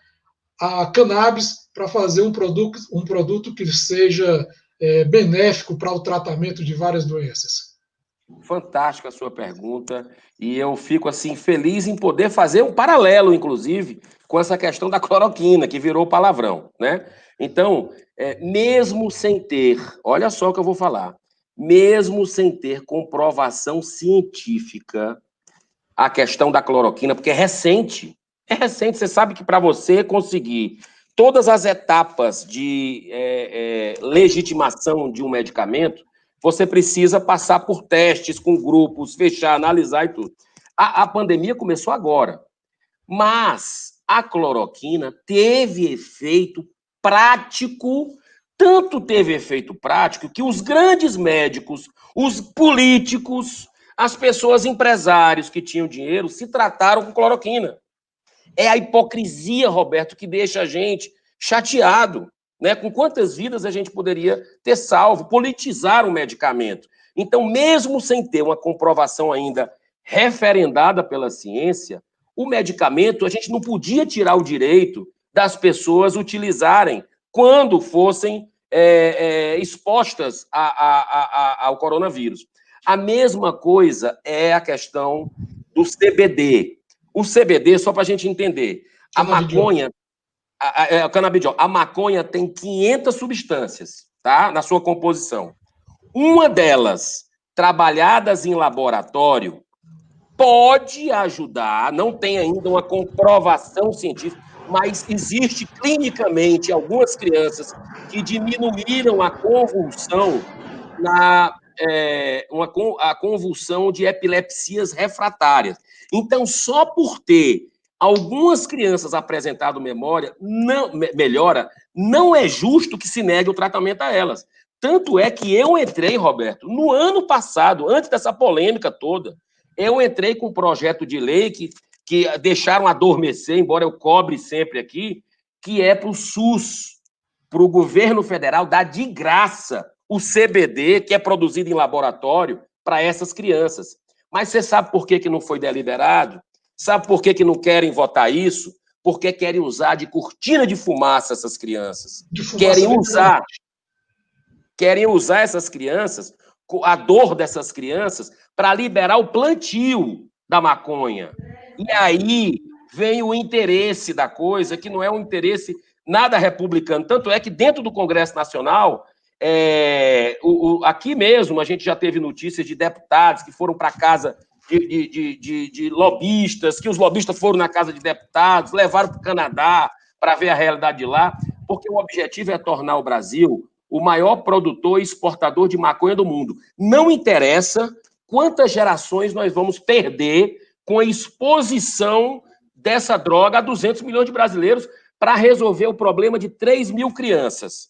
a cannabis para fazer um produto que seja benéfico para o tratamento de várias doenças? Fantástica a sua pergunta, e eu fico assim feliz em poder fazer um paralelo, inclusive, com essa questão da cloroquina, que virou palavrão, né? Então, mesmo sem ter, olha só o que eu vou falar, mesmo sem ter comprovação científica, a questão da cloroquina, porque é recente, você sabe que para você conseguir todas as etapas de legitimação de um medicamento, você precisa passar por testes com grupos, fechar, analisar e tudo. A pandemia começou agora, mas a cloroquina teve efeito prático, tanto teve efeito prático que os grandes médicos, os políticos, as pessoas empresários que tinham dinheiro se trataram com cloroquina. É a hipocrisia, Roberto, que deixa a gente chateado, né? Com quantas vidas a gente poderia ter salvo, politizar um medicamento. Então, mesmo sem ter uma comprovação ainda referendada pela ciência, o medicamento, a gente não podia tirar o direito das pessoas utilizarem quando fossem expostas ao coronavírus. A mesma coisa é a questão do CBD. O CBD, só para a gente entender, a maconha, o canabidiol, a maconha tem 500 substâncias, tá, na sua composição. Uma delas, trabalhadas em laboratório, pode ajudar, não tem ainda uma comprovação científica, mas existe clinicamente algumas crianças que diminuíram a convulsão a convulsão de epilepsias refratárias. Então, só por ter algumas crianças apresentado melhora, não é justo que se negue o tratamento a elas. Tanto é que eu entrei, Roberto, no ano passado, antes dessa polêmica toda, eu entrei com um projeto de lei que deixaram adormecer, embora eu cobre sempre aqui, que é para o SUS, para o governo federal dar de graça o CBD, que é produzido em laboratório, para essas crianças. Mas você sabe por que não foi deliberado? Sabe por que não querem votar isso? Porque querem usar de cortina de fumaça essas crianças. De fumaça Querem usar essas crianças, a dor dessas crianças, para liberar o plantio da maconha. E aí vem o interesse da coisa, que não é um interesse nada republicano. Tanto é que dentro do Congresso Nacional, aqui mesmo, a gente já teve notícias de deputados que foram para casa de lobistas, que os lobistas foram na casa de deputados, levaram para o Canadá para ver a realidade de lá, porque o objetivo é tornar o Brasil o maior produtor e exportador de maconha do mundo. Não interessa quantas gerações nós vamos perder com a exposição dessa droga a 200 milhões de brasileiros para resolver o problema de 3 mil crianças.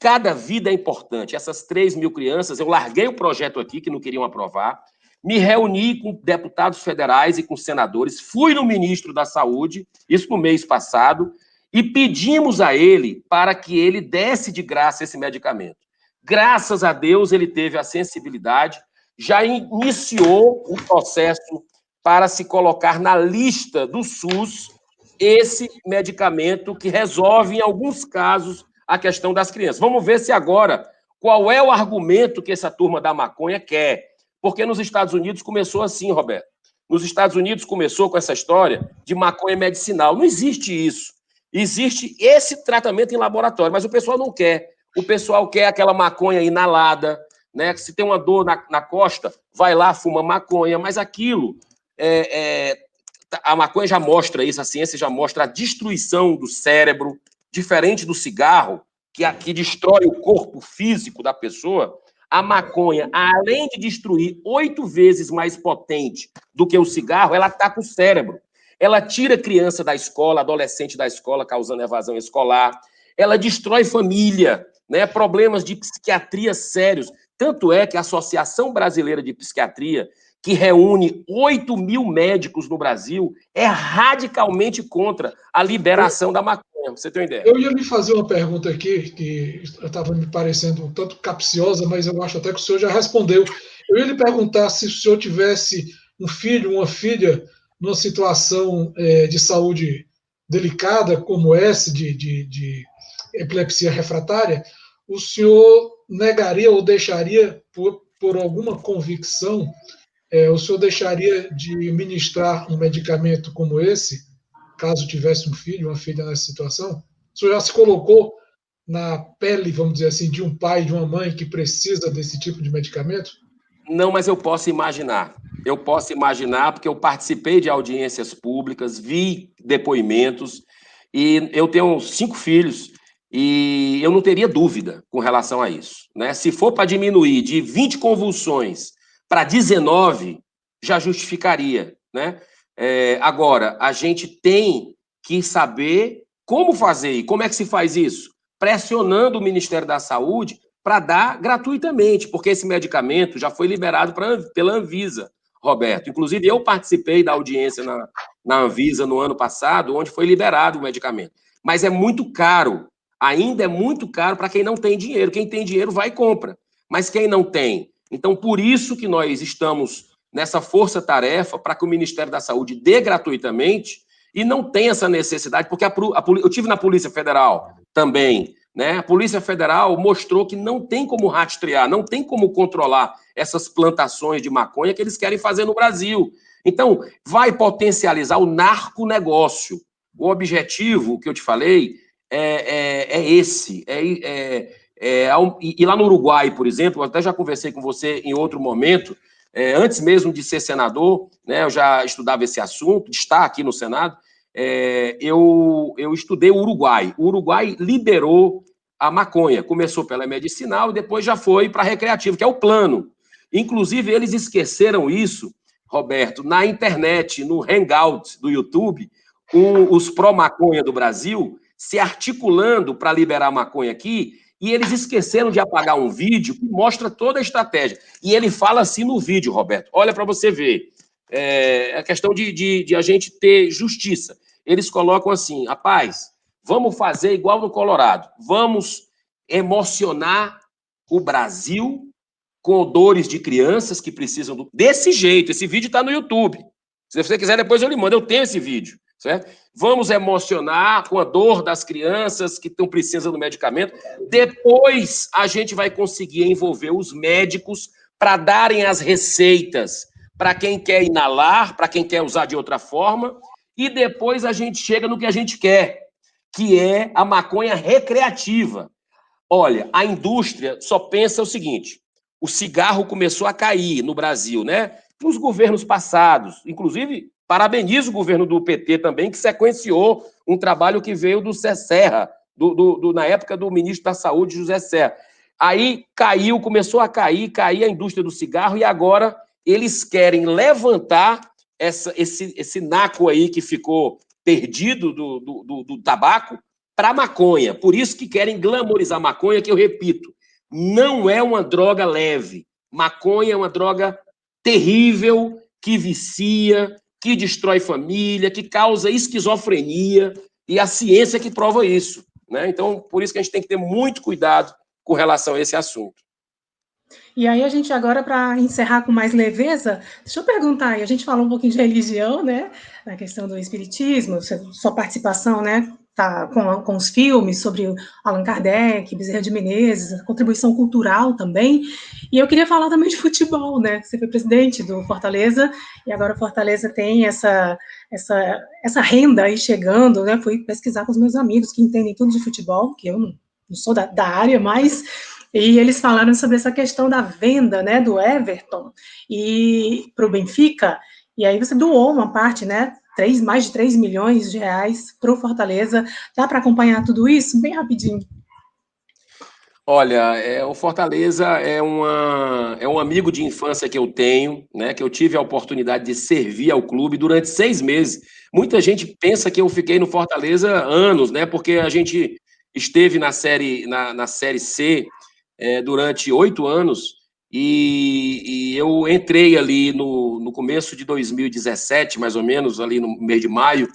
Cada vida é importante. Essas 3 mil crianças, eu larguei o projeto aqui, que não queriam aprovar, me reuni com deputados federais e com senadores, fui no ministro da Saúde, isso no mês passado, e pedimos a ele para que ele desse de graça esse medicamento. Graças a Deus, ele teve a sensibilidade, já iniciou o processo para se colocar na lista do SUS esse medicamento que resolve, em alguns casos, a questão das crianças. Vamos ver se agora, qual é o argumento que essa turma da maconha quer. Porque nos Estados Unidos começou assim, Roberto. Nos Estados Unidos começou com essa história de maconha medicinal. Não existe isso. Existe esse tratamento em laboratório, mas o pessoal não quer. O pessoal quer aquela maconha inalada, né? Se tem uma dor na costa, vai lá, fuma maconha, mas aquilo... a maconha já mostra isso, a ciência já mostra a destruição do cérebro, diferente do cigarro, que destrói o corpo físico da pessoa. A maconha, além de destruir 8 vezes mais potente do que o cigarro, ela ataca o cérebro. Ela tira a criança da escola, adolescente da escola, causando evasão escolar. Ela destrói família, né? Problemas de psiquiatria sérios. Tanto é que a Associação Brasileira de Psiquiatria, que reúne 8 mil médicos no Brasil, é radicalmente contra a liberação da maconha. Você tem uma ideia? Eu ia lhe fazer uma pergunta aqui, que estava me parecendo um tanto capciosa, mas eu acho até que o senhor já respondeu. Eu ia lhe perguntar se o senhor tivesse um filho, uma filha, numa situação de saúde delicada, como essa, de epilepsia refratária, o senhor negaria ou deixaria, por alguma convicção, o senhor deixaria de ministrar um medicamento como esse, caso tivesse um filho, uma filha nessa situação? O senhor já se colocou na pele, vamos dizer assim, de um pai, de uma mãe que precisa desse tipo de medicamento? Não, mas eu posso imaginar. Eu posso imaginar, porque eu participei de audiências públicas, vi depoimentos, e eu tenho 5 filhos, e eu não teria dúvida com relação a isso, né? Se for para diminuir de 20 convulsões para 19, já justificaria, né? Agora, a gente tem que saber como fazer. E como é que se faz isso? Pressionando o Ministério da Saúde para dar gratuitamente, porque esse medicamento já foi liberado pela Anvisa, Roberto. Inclusive, eu participei da audiência na Anvisa no ano passado, onde foi liberado o medicamento. Mas é muito caro, ainda é muito caro para quem não tem dinheiro. Quem tem dinheiro vai e compra, mas quem não tem... Então, por isso que nós estamos nessa força-tarefa para que o Ministério da Saúde dê gratuitamente e não tem essa necessidade, porque eu tive na Polícia Federal também, né? A Polícia Federal mostrou que não tem como rastrear, não tem como controlar essas plantações de maconha que eles querem fazer no Brasil. Então, vai potencializar o narconegócio. O objetivo que eu te falei é esse, e lá no Uruguai, por exemplo, eu até já conversei com você em outro momento, antes mesmo de ser senador, né, eu já estudava esse assunto, de estar aqui no Senado, eu estudei o Uruguai. O Uruguai liberou a maconha, começou pela medicinal e depois já foi para recreativo, que é o plano. Inclusive, eles esqueceram isso, Roberto, na internet, no Hangout do YouTube, com os pró-maconha do Brasil se articulando para liberar a maconha aqui, e eles esqueceram de apagar um vídeo que mostra toda a estratégia. E ele fala assim no vídeo, Roberto, olha para você ver, a questão de a gente ter justiça. Eles colocam assim, rapaz, vamos fazer igual no Colorado, vamos emocionar o Brasil com dores de crianças que precisam desse jeito. Esse vídeo está no YouTube. Se você quiser, depois eu lhe mando. Eu tenho esse vídeo, certo? Vamos emocionar com a dor das crianças que estão precisando do medicamento. Depois a gente vai conseguir envolver os médicos para darem as receitas para quem quer inalar, para quem quer usar de outra forma. E depois a gente chega no que a gente quer, que é a maconha recreativa. Olha, a indústria só pensa o seguinte: o cigarro começou a cair no Brasil, né? Nos governos passados, inclusive, parabenizo o governo do PT também, que sequenciou um trabalho que veio do Zé Serra, na época do ministro da Saúde, José Serra. Aí caiu, começou a cair a indústria do cigarro, e agora eles querem levantar esse naco aí que ficou perdido do tabaco para a maconha. Por isso que querem glamorizar a maconha, que eu repito, não é uma droga leve. Maconha é uma droga terrível, que vicia, que destrói família, que causa esquizofrenia, e a ciência que prova isso, né? Então, por isso que a gente tem que ter muito cuidado com relação a esse assunto. E aí a gente agora, para encerrar com mais leveza, deixa eu perguntar aí, a gente falou um pouquinho de religião, né, na questão do espiritismo, sua participação, né, tá com os filmes sobre Allan Kardec, Bezerra de Menezes, a contribuição cultural também, e eu queria falar também de futebol, né, você foi presidente do Fortaleza, e agora o Fortaleza tem essa renda aí chegando, né, fui pesquisar com os meus amigos que entendem tudo de futebol, que eu não sou da área, mas... E eles falaram sobre essa questão da venda, né, do Everton e para o Benfica, e aí você doou uma parte, né, mais de 3 milhões de reais para o Fortaleza. Dá para acompanhar tudo isso? Bem rapidinho. Olha, o Fortaleza é um amigo de infância que eu tenho, né, que eu tive a oportunidade de servir ao clube durante 6 meses. Muita gente pensa que eu fiquei no Fortaleza anos, né, porque a gente esteve na série C durante 8 anos, e eu entrei ali no começo de 2017, mais ou menos, ali no mês de maio,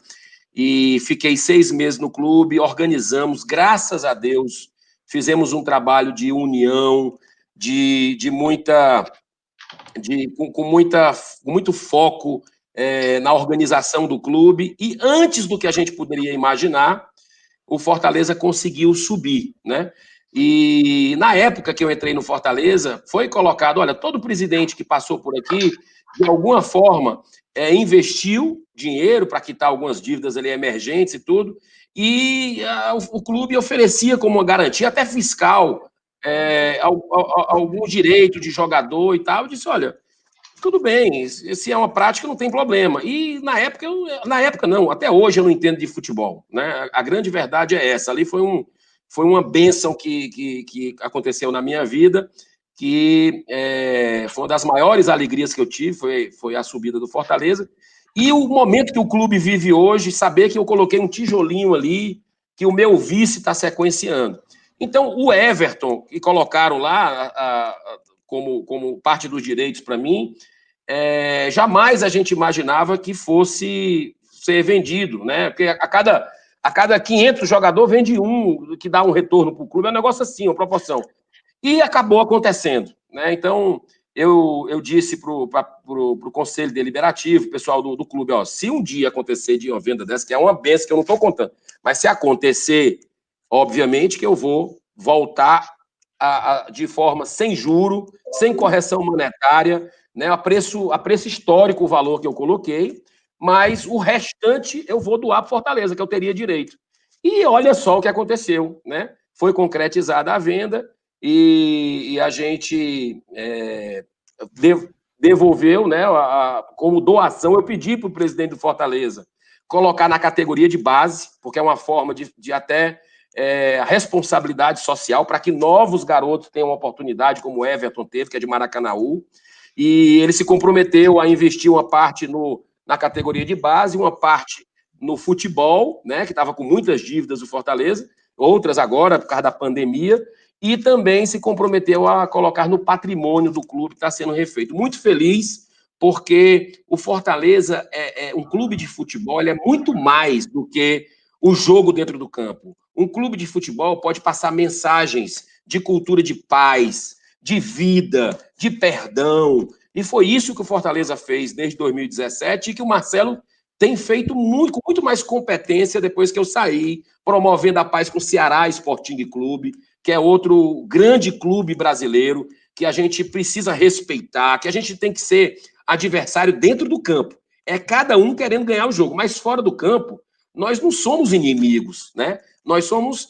e fiquei 6 meses no clube, organizamos, graças a Deus, fizemos um trabalho de união, com muito foco na organização do clube, e antes do que a gente poderia imaginar, o Fortaleza conseguiu subir, né? E na época que eu entrei no Fortaleza, foi colocado, olha, todo presidente que passou por aqui, de alguma forma, investiu dinheiro para quitar algumas dívidas ali emergentes e tudo, e o clube oferecia como uma garantia, até fiscal, algum direito de jogador e tal. Eu disse, olha, tudo bem, se é uma prática, não tem problema. E na época não, até hoje eu não entendo de futebol, né? A grande verdade é essa. Ali foi uma bênção que aconteceu na minha vida, que foi uma das maiores alegrias que eu tive, foi a subida do Fortaleza. E o momento que o clube vive hoje, saber que eu coloquei um tijolinho ali, que o meu vice está sequenciando. Então, o Everton, que colocaram lá como parte dos direitos para mim, jamais a gente imaginava que fosse ser vendido, né? Porque a cada 500 jogadores vende um, que dá um retorno para o clube, é um negócio assim, uma proporção. E acabou acontecendo, né? Então, eu disse para o Conselho Deliberativo, pessoal do clube, ó, se um dia acontecer de uma venda dessa, que é uma benção que eu não estou contando, mas se acontecer, obviamente que eu vou voltar de forma sem juro, sem correção monetária, né, a preço histórico o valor que eu coloquei, mas o restante eu vou doar para Fortaleza, que eu teria direito. E olha só o que aconteceu, né? Foi concretizada a venda e a gente devolveu, né, como doação. Eu pedi para o presidente do Fortaleza colocar na categoria de base, porque é uma forma de até a responsabilidade social para que novos garotos tenham uma oportunidade, como o Everton teve, que é de Maracanaú, e ele se comprometeu a investir uma parte na categoria de base, uma parte no futebol, né, que estava com muitas dívidas do Fortaleza, outras agora por causa da pandemia, e também se comprometeu a colocar no patrimônio do clube que está sendo refeito. Muito feliz, porque o Fortaleza é um clube de futebol, ele é muito mais do que o jogo dentro do campo. Um clube de futebol pode passar mensagens de cultura de paz, de vida, de perdão. E foi isso que o Fortaleza fez desde 2017 e que o Marcelo tem feito com muito mais competência depois que eu saí, promovendo a paz com o Ceará Sporting Clube, que é outro grande clube brasileiro que a gente precisa respeitar, que a gente tem que ser adversário dentro do campo. É cada um querendo ganhar o jogo, mas fora do campo, nós não somos inimigos, né? Nós somos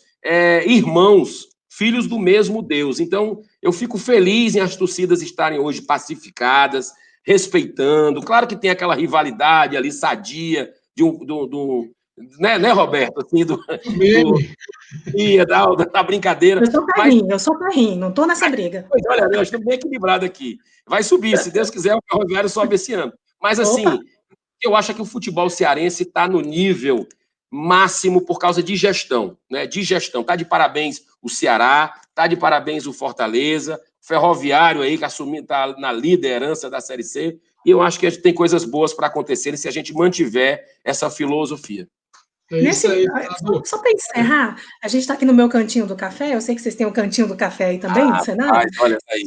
irmãos, filhos do mesmo Deus. Então, eu fico feliz em as torcidas estarem hoje pacificadas, respeitando. Claro que tem aquela rivalidade ali sadia né, Roberto? Assim, da brincadeira. Eu sou carrinho, não estou nessa briga. Pois, olha, nós estamos bem equilibrados aqui. Vai subir, se Deus quiser, o Ferroviário sobe esse ano. Mas, assim, eu acho que o futebol cearense está no nível máximo por causa de gestão, né? De gestão. Está de parabéns o Ceará, está de parabéns o Fortaleza, o Ferroviário aí que está na liderança da Série C, e eu acho que a gente tem coisas boas para acontecerem se a gente mantiver essa filosofia. Só para encerrar, a gente está aqui no meu cantinho do café, eu sei que vocês têm um cantinho do café aí também, no cenário. Olha aí.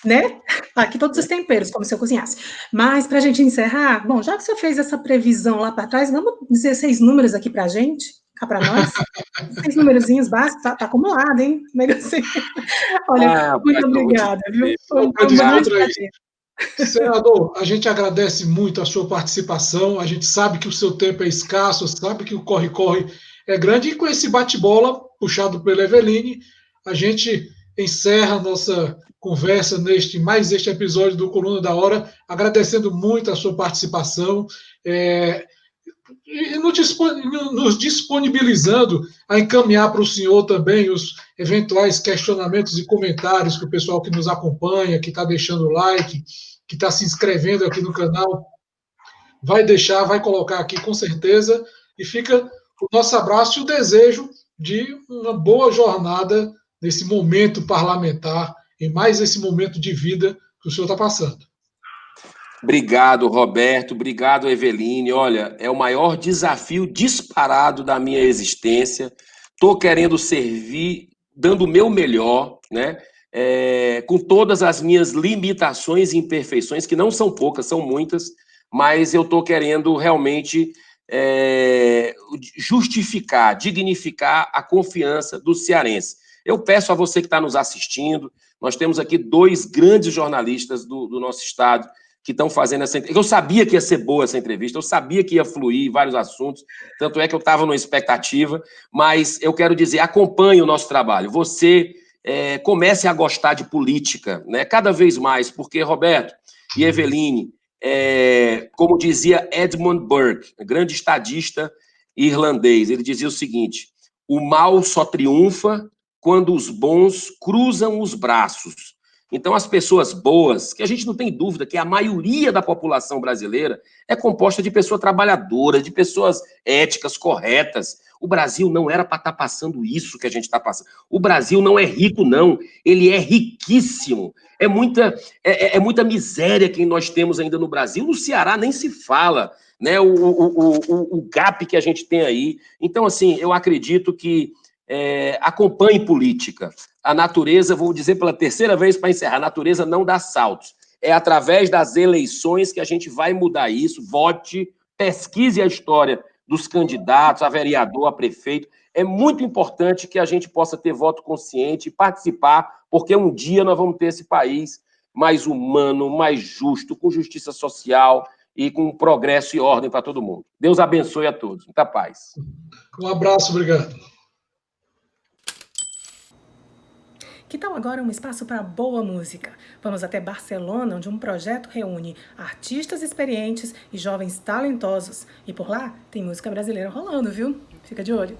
Né? Aqui todos os temperos, como se eu cozinhasse. Mas, para a gente encerrar, bom, já que você fez essa previsão lá para trás, vamos dizer 6 números aqui para a gente, cá para nós. 6 numerozinhos básicos, tá acumulado, hein? Negocinho. Olha, muito obrigada, viu? Foi um grande prazer. Senador, a gente agradece muito a sua participação, a gente sabe que o seu tempo é escasso, sabe que o corre-corre é grande, e com esse bate-bola puxado pela Eveline, a gente encerra a nossa conversa mais este episódio do Coluna da Hora, agradecendo muito a sua participação e nos disponibilizando a encaminhar para o senhor também os eventuais questionamentos e comentários que o pessoal que nos acompanha, que está deixando o like, que está se inscrevendo aqui no canal, vai colocar aqui com certeza, e fica o nosso abraço e o desejo de uma boa jornada nesse momento parlamentar, e mais esse momento de vida que o senhor está passando. Obrigado, Roberto. Obrigado, Eveline. Olha, é o maior desafio disparado da minha existência. Estou querendo servir, dando o meu melhor, né? Com todas as minhas limitações e imperfeições, que não são poucas, são muitas, mas eu estou querendo realmente justificar, dignificar a confiança do cearense. Eu peço a você que está nos assistindo, nós temos aqui 2 grandes jornalistas do nosso estado que estão fazendo essa entrevista. Eu sabia que ia ser boa essa entrevista, eu sabia que ia fluir vários assuntos, tanto é que eu estava numa expectativa, mas eu quero dizer, acompanhe o nosso trabalho. Você comece a gostar de política, né? Cada vez mais, porque, Roberto e Eveline, como dizia Edmund Burke, grande estadista irlandês, ele dizia o seguinte: o mal só triunfa quando os bons cruzam os braços. Então, as pessoas boas, que a gente não tem dúvida que a maioria da população brasileira é composta de pessoas trabalhadoras, de pessoas éticas, corretas. O Brasil não era para estar passando isso que a gente está passando. O Brasil não é rico, não. Ele é riquíssimo. É muita miséria que nós temos ainda no Brasil. No Ceará nem se fala, né? O gap que a gente tem aí. Então, assim, eu acredito que acompanhe política. A natureza, vou dizer pela terceira vez para encerrar, a natureza não dá saltos. É através das eleições que a gente vai mudar isso. Vote, pesquise a história dos candidatos, a vereador, a prefeito. É muito importante que a gente possa ter voto consciente e participar, porque um dia nós vamos ter esse país mais humano, mais justo, com justiça social e com progresso e ordem para todo mundo. Deus abençoe a todos. Muita paz. Um abraço, obrigado. Que tal agora um espaço para boa música? Vamos até Barcelona, onde um projeto reúne artistas experientes e jovens talentosos. E por lá tem música brasileira rolando, viu? Fica de olho.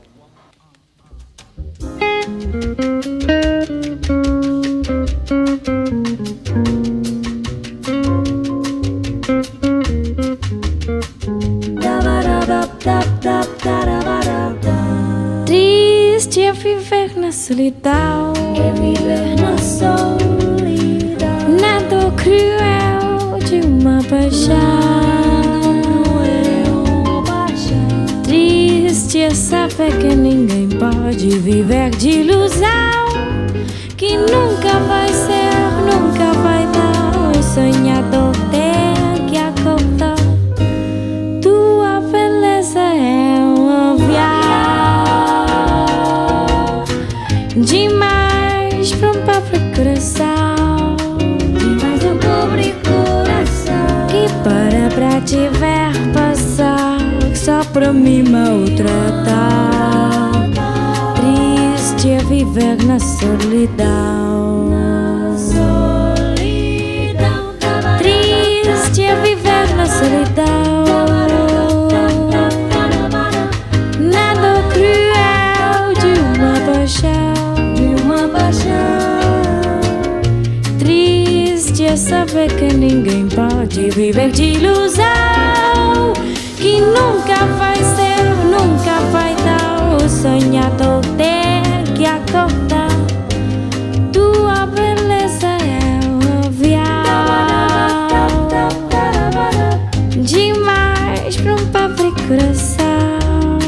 Triste é viver na solidão, na dor cruel de uma paixão. Triste Triste é saber que ninguém pode viver de ilusão, que nunca vai ser, nunca vai dar. O sonhador tem que acordar. Tua beleza é um avião demais para um pobre coração, demais um pobre coração que para te ver passar só para me maltratar. Triste é viver na solidão. Triste é viver na solidão. Nada cruel de uma paixão. Triste é saber que ninguém pode viver de ilusão, que nunca vai ser, nunca vai dar. O sonhador tem que acordar. Tua beleza é um avião demais para um pobre coração,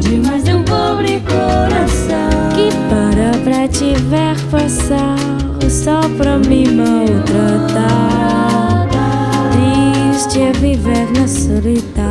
demais de um pobre coração que para te ver passar só para me maltratar. Triste é viver na solidão.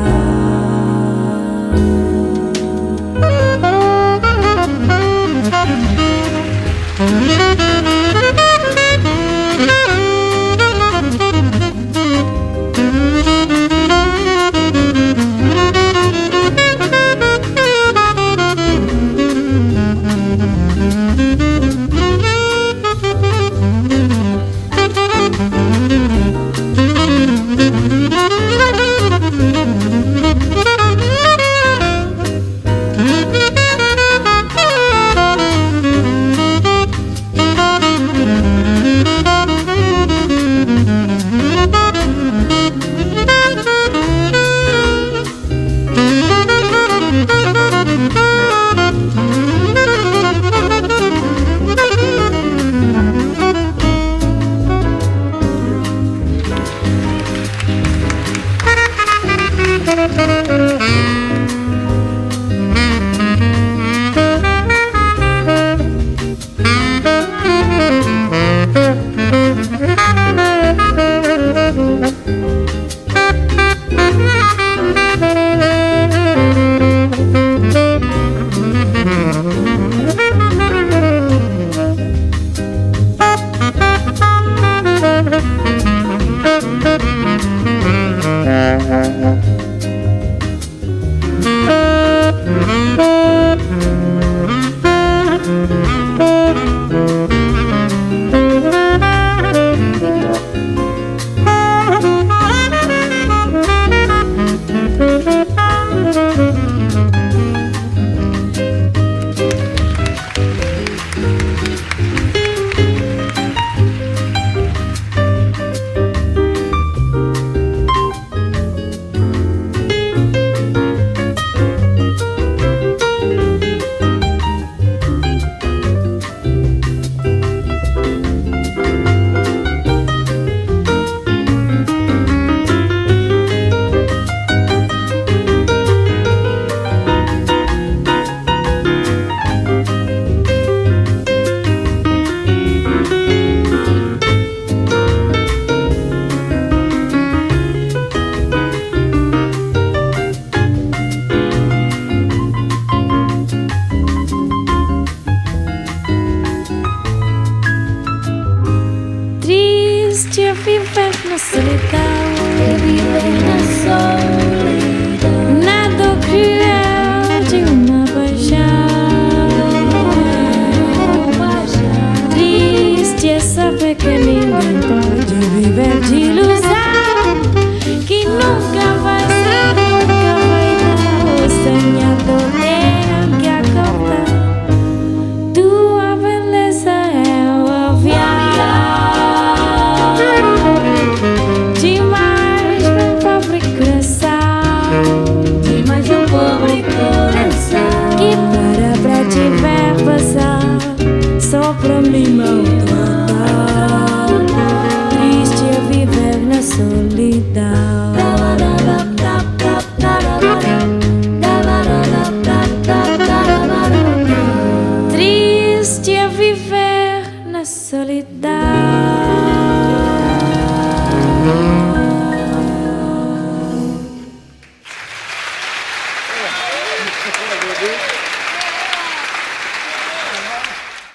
Meu Deus.